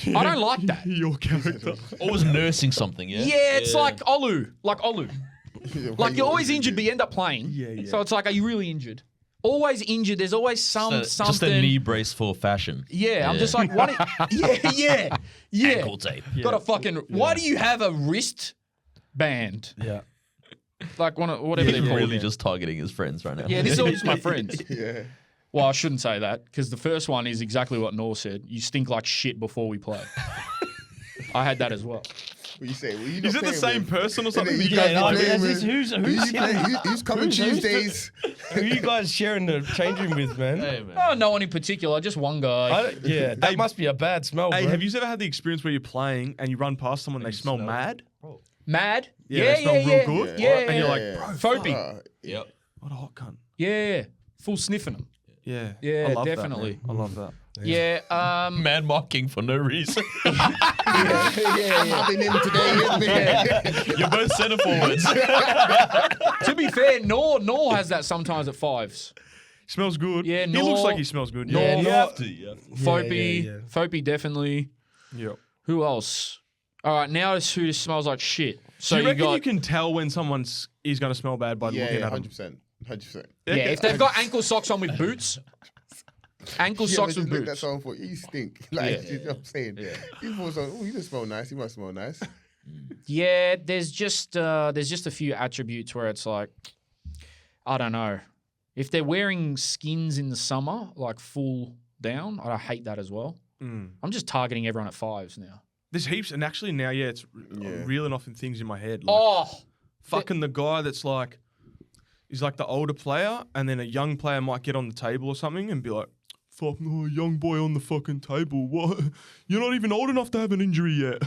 I don't like that. Your character. Always nursing something, yeah? Yeah, it's like Olu. Like Olu. Like you're always injured, but you end up playing. Yeah. So it's like, are you really injured? Always injured. There's always something. Just a knee brace for fashion. Yeah, I'm just like, what? Yeah. Ankle tape. Got a fucking. Why do you have a wrist band? Yeah. Like whatever they're He's called. really just targeting his friends right now. Yeah, this is all just my friends. Yeah. Well, I shouldn't say that because the first one is exactly what Noor said. You stink like shit before we play. I had that as well. What you say? Well, you Is not it the playing same with? person or And something? then you Yeah, guys like, be playing is this- with- who's coming Tuesdays? Who are you guys sharing the change room with, man? Hey, man. Oh, no one in particular, just one guy. Yeah, that must be a bad smell, Hey, bro. have you ever had the experience where you're playing and you run past someone and they smell mad? Mad? They smell real good. Yeah, And you're like, Foapy. Yep. what a hot cunt. Yeah, full sniffing them. Yeah. Yeah, I love definitely. That, man. I love that. Yeah, Man marking for no reason. I'm having him today. You're both centre forwards. to be fair, Noor has that sometimes at fives. Smells good. Yeah, he looks Noor- like he smells good. Noor- Yeah. You have to. You have to. Foapy, yeah. Foapy definitely. Yep. Who else? All right, now it's who smells like shit. So Do you you reckon got you can tell when someone's is going to smell bad by Yeah, looking yeah, at them? 100%. 100%. yeah. If they've got ankle socks on with boots, ankle Yeah, socks but with just look at boots. someone for you stink. Like, Yeah. you know what I'm saying? You thought, oh, he doesn't smell nice. He must smell nice. Yeah, there's just a few attributes where it's like, I don't know. If they're wearing skins in the summer, like full down, I hate that as well. I'm just targeting everyone at fives now. There's heaps, and actually now, it's reeling off in things in my head. Like, Oh, fucking the guy that's like, he's like the older player, and then a young player might get on the table or something and be like, fucking young boy on the fucking table. What? You're not even old enough to have an injury yet.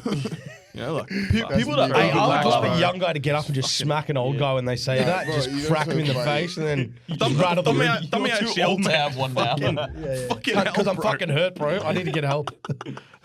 Like people that Hey, Hey, I overlax, would love bro. a young guy to get up and just smack an old guy when they say that. bro, Just you know crack what's him in so the funny? face and then just Dumb- rattle dumb the me out- ring. dumb me You're out, too shield old to man. have one now. Fucking hell, Because I'm bro. fucking hurt, bro. I need to get help.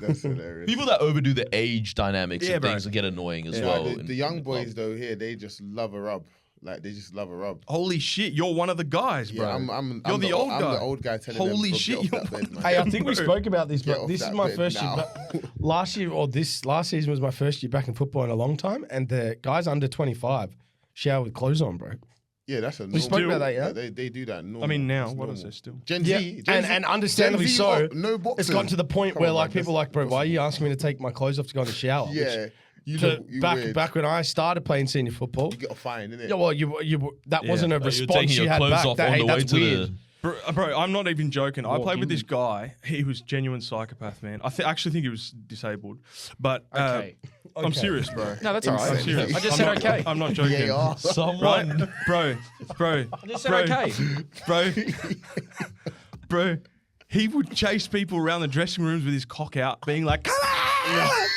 That's hilarious. People that overdo the age dynamics Yeah, and bro. things get annoying as Yeah, well. the young boys, though, here, they just love a rub. Like, they just love a rub. Holy shit, you're one of the guys, bro. Yeah, you're the old I'm guy. the old guy telling Holy them, shit, get you're off that bed, man. Hey, I think we Bro. spoke about this, Get but off this is that my bed first now. year. But last year, or last season was my first year back in football in a long time, and the guys under 25 shower with clothes on, bro. Yeah, that's a normal. spoke about that, yeah? They do that. Normal. I mean, now, It's what normal. is there still? Gen Yeah, Z. and understandably Gen Z so. got no boxers. It's gotten to the point Come where on, like man, people that's like, bro, why are you asking me to take my clothes off to go in the shower? Which- Yeah. You to- look you weird. back when I started playing senior football. You get a fine, innit? Yeah, well, you that wasn't a You're response taking you your had clothes back. off That, on hey, the way that's to weird. the. Bro, I'm not even joking. I played with in. this guy. He was genuine psychopath, man. I actually think he was disabled. But okay. I'm serious, bro. No, that's all Insane. right. I'm serious. I just I'm said not- okay. I'm not joking. Yeah, Right? Bro. I just said okay. Bro, he would chase people around the dressing rooms with his cock out, being like, "Come on!"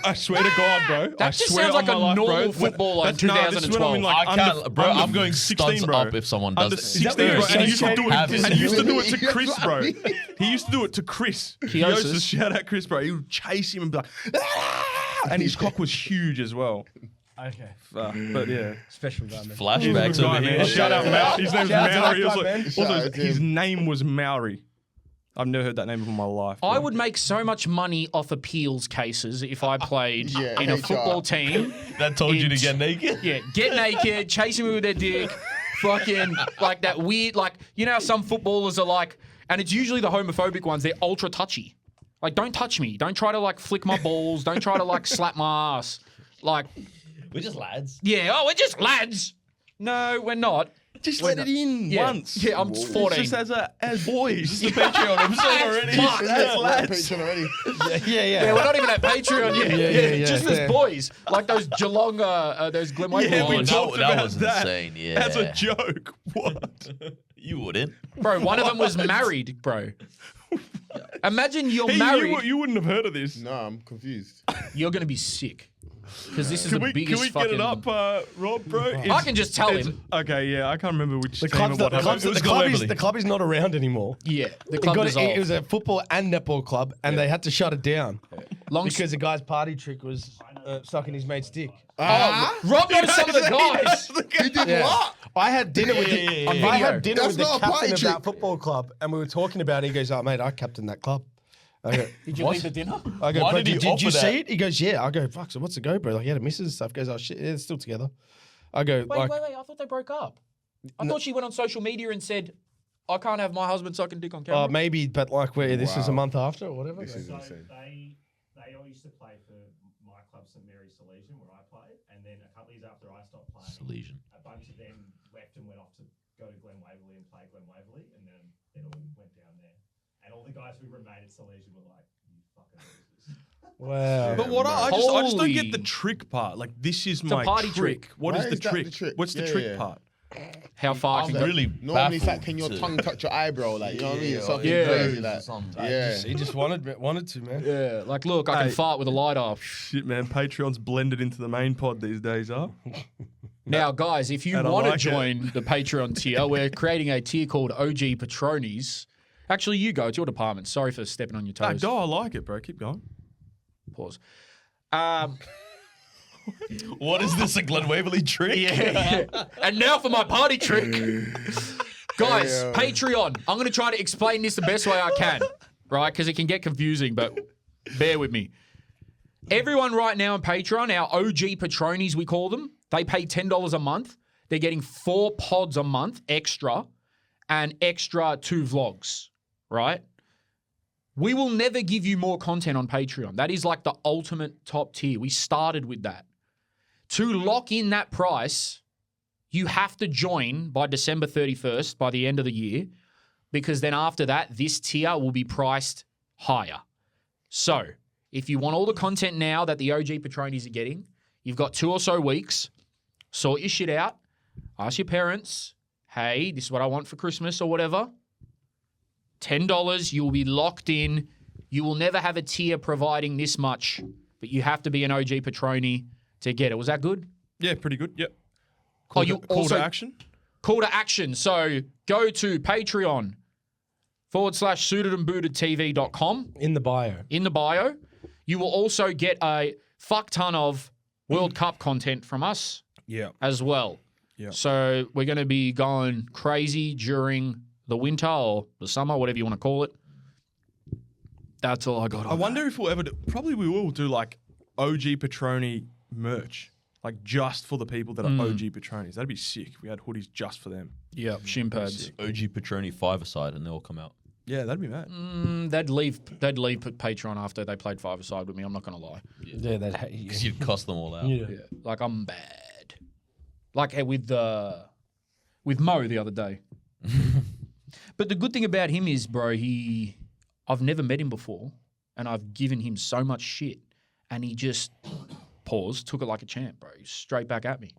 I swear to God, bro. That I just swear sounds on like my a life, normal bro. footballer in Nah, this is when I'm in 2012. like I can't, bro. I'm going 16, studs bro. up if someone does Under it. 16, that bro. what And he you're used to do saying? it. And he used to do it to That's Chris, bro. right. He used to do it to Chris. He Kiosis. used to shout at Chris, bro. He would chase him and be like, "Ah!" And his cock was huge as well. Okay, But yeah. special guy, man. He's a Flashbacks good guy, over man. here. Shout out Maori. His name's Shout out to Maori. that Also, guy, man. Shout also out to his him. name was Maori. I've never heard that name before in my life. I bro. would make so much money off appeals cases if I played Yeah, in a HR. football team. That told you to It's- get naked. Yeah, get naked, chasing me with their dick, fucking like that weird, like you know how some footballers are like, and it's usually the homophobic ones. They're ultra touchy. Like, don't touch me. Don't try to like flick my balls. Don't try to like slap my ass. Like, We're just lads. yeah, oh, we're just lads. No, we're not. Just let it in Yeah. once. Yeah, I'm 14. Just as boys. The Patreon episode already. Fuck. As lads. Patreon already. Yeah, we're not even at Patreon yet. yeah, just yeah. as boys, like those Geelong, those Glenway Yeah, we boys. talked that about was that. insane, yeah. As a joke. What? You wouldn't. Bro, one of them was married, bro. Imagine you're married. You wouldn't have heard of this. No, I'm confused. You're gonna be sick because this is Can the we biggest get fucking. it up, Rob, bro? I can just tell him. Okay, yeah, I can't remember which The team club's or what not, the, happened. club's, It was the, club is, Wembley. the club is not around anymore. Yeah, the It, club got dissolved. it was a football and netball club, and they had to shut it down Long because the guy's party trick was sucking his mate's dick. Oh, Rob knows some of the guys. He did Yeah. what? I had dinner with the, On I video. had dinner That's with the not a party captain of that trick. football club, and we were talking about it. He goes, "Oh, mate, I captained that club." I go, Did you "What?" leave the dinner? I go, Why "Bro, did he did you offer see that? it?" He goes, "Yeah." I go, "Fuck, so what's the go, bro?" Like, he had a missus and stuff. He goes, "Oh shit, yeah, they're still together." I go Wait, like, wait. I thought they broke up. I thought she went on social media and said, I can't have my husband sucking dick on camera. maybe, but like, where this is a month after or whatever. This is So insane. they all used to play for my club, St Mary's Salesian, where I played, and then a couple of years after I stopped playing, Salesian. a bunch of them left and went off to go to Glen Waverley and play Glen Waverley, and then it all went down there. And all the guys who remained at Salesian were like, "You fucking losers." Wow. But what I just don't Holy- get the trick part. Like this is a my party trick. What Why is the is that the trick? trick? What's the Yeah, trick yeah. part? How far can I'm you really Normally, it's like, baffled can your to- tongue touch your eyebrow? Like, you know what I mean? Something Yeah. crazy. Like, Sometimes. yeah. He just wanted to, man. Yeah, like, look, I can Hey. fart with a lighter. Shit, man. Patreon's blended into the main pod these days, huh? Now, guys, if you And I want like to it. join the Patreon tier, we're creating a tier called OG Patronies. Actually, you go. It's your department. Sorry for stepping on your No, toes. I like it, bro. Keep going. Pause. What is this, a Glen Waverley trick? Yeah. And now for my party trick. Guys, Yeah. Patreon. I'm going to try to explain this the best way I can, right? Because it can get confusing, but bear with me. Everyone right now on Patreon, our OG Patronies, we call them, they pay $10 a month. They're getting 4 pods a month extra and extra 2 vlogs, right? We will never give you more content on Patreon. That is like the ultimate top tier. We started with that. To lock in that price, you have to join by December 31st, by the end of the year, because then after that, this tier will be priced higher. So, if you want all the content now that the OG Patronies are getting, you've got 2 or so weeks. Sort your shit out. Ask your parents, hey, this is what I want for Christmas or whatever. $10, you will be locked in. You will never have a tier providing this much, but you have to be an OG Patroni to get it. Was that good? Yeah, pretty good. Yep. Oh, you Call also to action. call to action. So go to Patreon/suitedandbootedtv.com In the bio. in the bio. You will also get a fuck ton of World Cup content from us Yeah. as well. Yeah. So we're going to be going crazy during the winter or the summer, whatever you want to call it. That's all I got. I wonder if we'll ever do, probably we will do like OG Patroni merch. Like just for the people that are OG Patronis. That'd be sick. We had hoodies just for them. Yeah, shin pads. OG Petroni 5-a-side and they all come out. Yeah, that'd be mad. They'd leave Patreon after they played 5-a-side with me. I'm not going to lie. Yeah, that hate you. Because you'd cuss them all out. Yeah. Yeah, like I'm bad. Like with Mo the other day. But the good thing about him is, bro, I've never met him before, and I've given him so much shit, and he just took it like a champ, bro. He's straight back at me.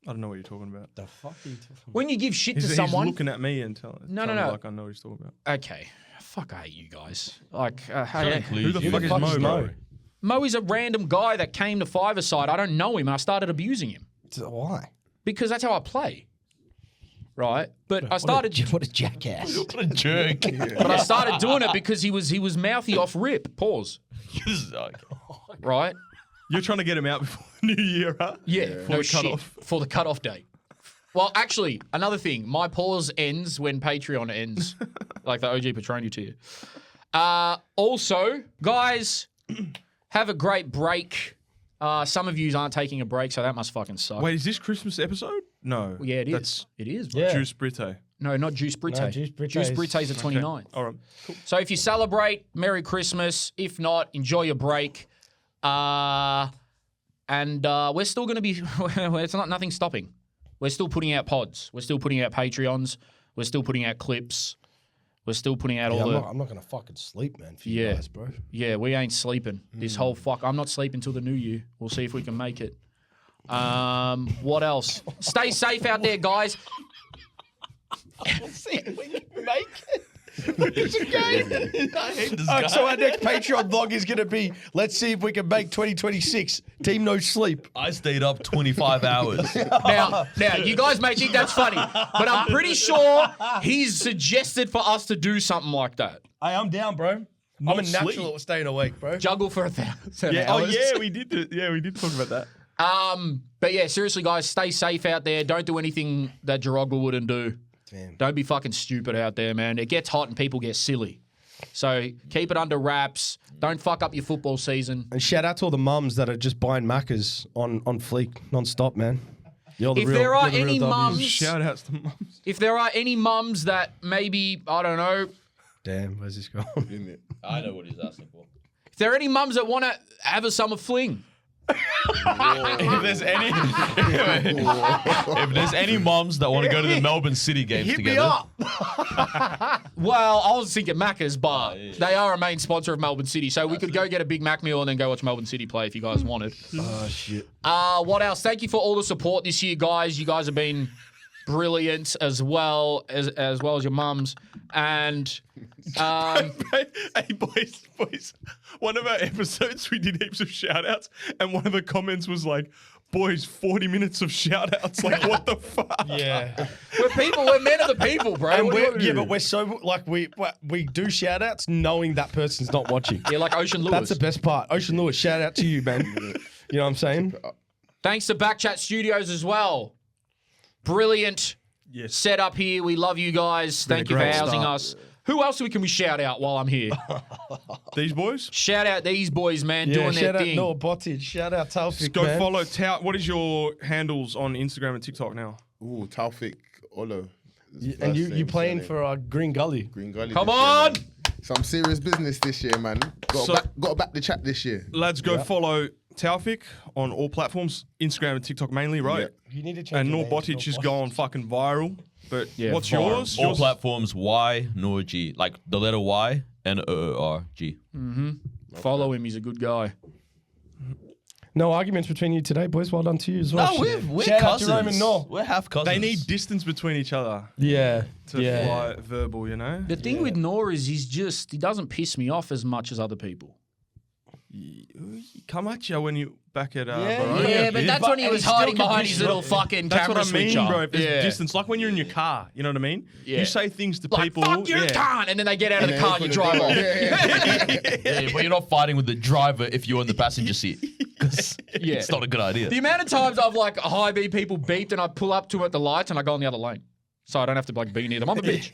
I don't know what you're talking about. The fuck are you talking about? When you give shit He's to someone, looking at me and telling No, me no. like I know what he's talking about. okay, fuck, I hate you guys. Like, Who the Who fuck the is fuck Mo, is bro? Mo? Mo is a random guy that came to 5-a-side. I don't know him, and I started abusing him Why? because that's how I play, right? But I started. What a jackass. What a jerk. But I started doing it because he was mouthy off rip. Pause. Right? You're trying to get him out before the new year, huh? Yeah. For No the shit. cutoff. For the cutoff date. Well, actually, another thing. My pause ends when Patreon ends, like the OG Patroni tier. Also, guys, have a great break. Some of you aren't taking a break, so that must fucking suck. Wait, is this Christmas episode? No. Yeah, it is. That's It is, bro. Yeah. Juice Brite. No, not Juice Brite. No, Juice Brite Juice is- Brite's the 29th. All right. So if you celebrate, Merry Christmas. If not, enjoy your break. And we're still going to be, it's not nothing stopping. We're still putting out pods. We're still putting out Patreons. We're still putting out clips. We're still putting out Yeah, all I'm not gonna fucking sleep, man. For you Yeah. guys, bro. Yeah, we ain't sleeping. This whole I'm not sleeping till the new year. We'll see if we can make it. What else? Stay safe out there, guys. See if we can make it. I hate this guy. So our next Patreon vlog is gonna be, let's see if we can make 2026. Team No Sleep. I stayed up 25 hours. Now, you guys may think that's funny, but I'm pretty sure he's suggested for us to do something like that. Hey, I'm down, bro. I'm a natural sleep. at staying awake, bro. Juggle for 1,000 Yeah. Oh, hours. yeah, we did. We did talk about that. But yeah, seriously, guys, stay safe out there. Don't do anything that Jarogba wouldn't do. Damn. Don't be fucking stupid out there, man. It gets hot and people get silly. So keep it under wraps. Don't fuck up your football season. And shout out to all the mums that are just buying Maccas on fleek non-stop, man. You're the If real- there are you're the real any W. mums, Shout outs to mums. if there are any mums that maybe, I don't know, Damn, where's this going? Isn't it? I know what he's asking for. if there are any mums that want to have a summer fling, If there's any, if there's any moms that want to go to the Melbourne City games Hit together, me up. well, I was thinking Macca's, but they are a main sponsor of Melbourne City, so we could go get a Big Mac meal and then go watch Melbourne City play if you guys wanted. Oh shit. What else? Thank you for all the support this year, guys. You guys have been brilliant as well as your mums. And Hey, boys. One of our episodes, we did heaps of shout outs, and one of the comments was like, boys, 40 minutes of shout outs. Like, what the fuck? Yeah. we're men of the people, bro. And What do you want me to do? but we're so like we do shout outs knowing that person's not watching. Yeah, like Ocean Lewis. That's the best part. Ocean Lewis, shout out to you, man. You know what I'm saying? Thanks to Backchat Studios as well. Brilliant Yes. setup here. We love you guys. been a Thank you for great housing start. us. Who else can we shout out while I'm here? These boys? Shout out these boys, man, Yeah, doing their shout out thing. Noor, BOTIC, shout out Taofiq, Go man. follow What is your handles on Instagram and TikTok now? Ooh, Taofiq Olo. And you playing for Green Gully. Green Gully. Come this year, on! man. Some serious business this year, man. Got to back the chat this year. Lads, go follow Taofiq on all platforms, Instagram and TikTok mainly, right? Yeah. You need to change And your Noor name to Botic is Noor going fucking viral. But Yeah, what's viral. yours? all Yours- platforms Y, Noor G, like the letter Y and OORG. Follow him. He's a good guy. No arguments between you today, boys. Well done to you as well. No, we're Shout out cousins. to Roman Noor. We're half cousins. They need distance between each other Yeah. to yeah. fly verbal, you know? The thing with Noor is he doesn't piss me off as much as other people. Come at you when you back at Yeah, Baroni. Yeah, but that's when he and was he still hiding can behind piss his you little off. fucking That's camera what I mean, switcher. bro. If there's Yeah. distance, like when you're in your car, you know what I mean? Yeah. You say things to Like, people. fuck you, can't. And then they get out of the car and you drive off. Yeah, but you're not fighting with the driver if you're in the passenger seat. 'Cause Yeah. it's not a good idea. The amount of times I've like high B people beeped and I pull up to them at the lights and I go in the other lane. So I don't have to like be near them. I'm a bitch.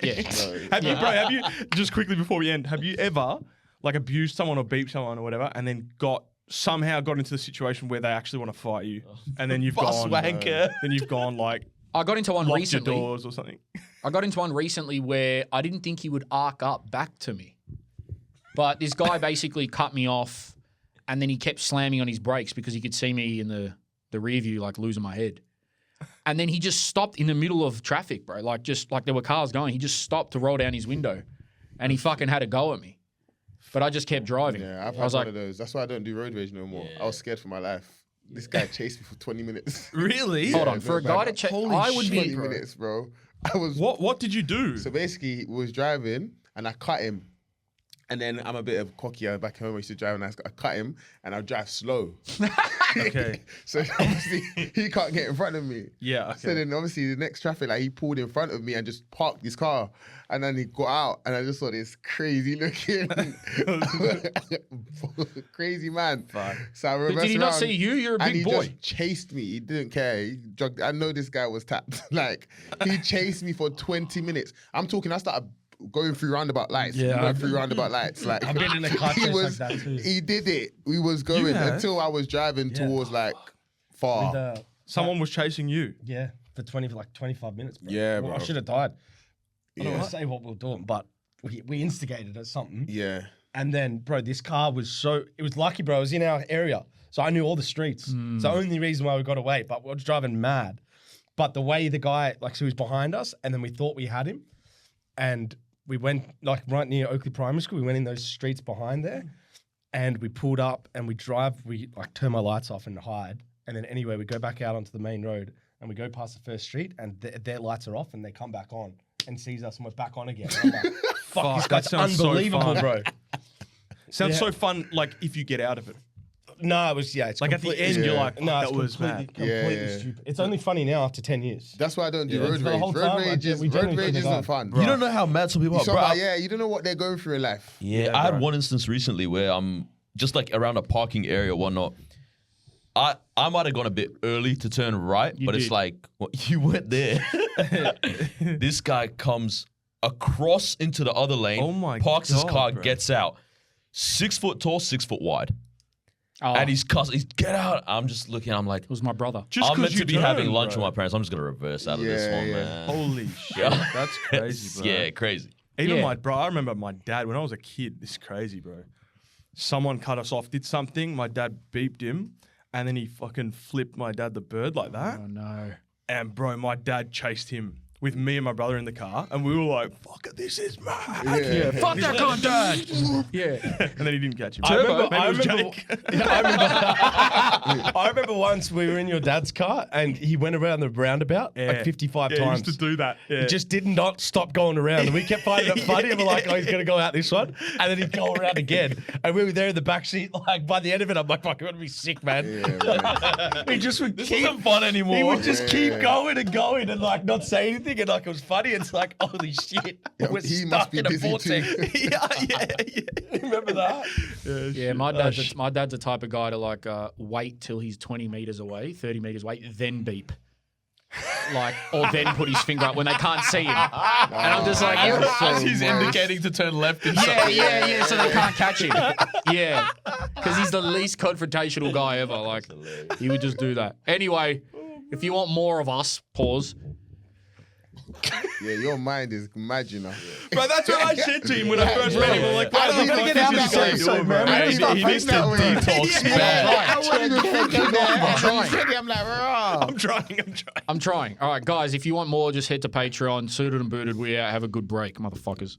Yeah. Have you, just quickly before we end, have you ever like abused someone or beeped someone or whatever and then somehow got into the situation where they actually want to fight you and then you've Boss gone, wanker. then you've gone like, I got into one locked recently. your doors or something. I got into one recently where I didn't think he would arc up back to me. But this guy basically cut me off and then he kept slamming on his brakes because he could see me in the rear view like losing my head. And then he just stopped in the middle of traffic, bro. Like just like there were cars going. He just stopped to roll down his window and he fucking had a go at me. But I just kept driving. Yeah, I've I had was one like, of those. That's why I don't do road rage no more. I was scared for my life. This guy chased me for 20 minutes. Really? hold Yeah, on, for a no, guy man, to check, holy I would 20 be, bro. minutes, bro. I was. What did you do? So basically, we was driving and I cut him. And then I'm a bit of cocky. Back home, I used to drive and I cut him and I drive slow. Okay. So obviously, he can't get in front of me. Yeah, So okay. then obviously the next traffic, like he pulled in front of me and just parked his car. And then he got out and I just saw this crazy looking, crazy man. So I But reversed did he not around see you? You're a and big he boy. just chased me. He didn't care. He drugged. I know this guy was tapped. Like he chased me for 20 minutes. I'm talking. I started going through roundabout lights. Yeah, going I've- through roundabout lights. Like I've been in a car he chase was. like that too. He did it. We was going have? until I was driving Yeah. towards like far. With, Someone was chasing you. yeah, for 25 minutes, bro. Yeah, Well, I bro. should have died. I don't Yeah. want to say what we're doing, but we instigated at something. Yeah. And then, bro, this car was it was lucky, bro. It was in our area. So I knew all the streets. It's the only reason why we got away, but we were driving mad. But the way the guy, like, so he was behind us, and then we thought we had him. And we went, like, right near Oakley Primary School. We went in those streets behind there. And we pulled up and we like, turn my lights off and hide. And then anyway, we go back out onto the main road and we go past the first street and their lights are off and they come back on and sees us and we're back on again. And I'm like, fuck, this that guy's sounds so unbelievable, fun. bro. Sounds Yeah. so fun, like if you get out of it. No, it was, it's Like at the complete- end, you're Yeah. like, No, that it's was completely, mad. completely Yeah. stupid. It's only funny now after 10 years. That's why I don't do Yeah, road for the rage. whole Road time, rage we road generally rage think isn't about- fun. You don't know how mad some people You are, saw bro. that, yeah, you don't know what they're going through in life. Yeah, I had bro. one instance recently where I'm just like around a parking area or whatnot. I might have gone a bit early to turn right, but it's did. like well, you went there. This guy comes across into the other lane, Oh my parks his God, car, bro. gets out. 6 foot tall, 6 foot wide. Oh, and he's get out. I'm just looking. I'm like, it was my brother. Just I'm 'cause meant to you be having turned, lunch bro. with my parents. I'm just gonna reverse out of this Yeah, one, yeah. man. Holy shit, that's crazy, bro. Yeah, crazy. Even Yeah. my bro, I remember my dad when I was a kid. This is crazy, bro. Someone cut us off, did something. My dad beeped him, and then he fucking flipped my dad the bird like that. Oh no. And bro, my dad chased him with me and my brother in the car, and we were like, "Fuck it, this is mad." Yeah. Fuck that guy, Dad. Yeah. And then he didn't catch him. I remember, Maybe I, it was remember, Jake. I remember once we were in your dad's car and he went around the roundabout like 55 yeah, times. He used to do that. Yeah. He just did not stop going around. And we kept finding it funny. And we're like, oh, he's going to go out this one. And then he'd go around again. And we were there in the back seat. Like, by the end of it, I'm like, fuck, I'm going to be sick, man. Yeah, man. He just would This keep isn't fun anymore. He would just keep going and going and like not say anything. And like, it was funny. It's like, holy shit. We're he stuck must be in a busy vortex. too. yeah. Remember that? Yeah, my dad's the type of guy to like wait till he's 20 meters away, 30 meters away, then beep. Like, or then put his finger up when they can't see him. And I'm just like, That's yeah, so He's much. indicating to turn left. And yeah, so they can't catch him. Yeah, because he's the least confrontational guy ever. Like, he would just do that. Anyway, if you want more of us, pause. Yeah, your mind is mad, you know. But that's what I said to him when I first met him. I'm like, I don't what even the get fuck out is that this way, guy doing, man. bro? I just start he needs to thinking that way. detox, man. I wasn't even thinking that. trying. You said it, I'm like, rah. I'm trying. I'm trying. All right, guys, if you want more, just head to Patreon. Suited and booted, we out. Have a good break, motherfuckers.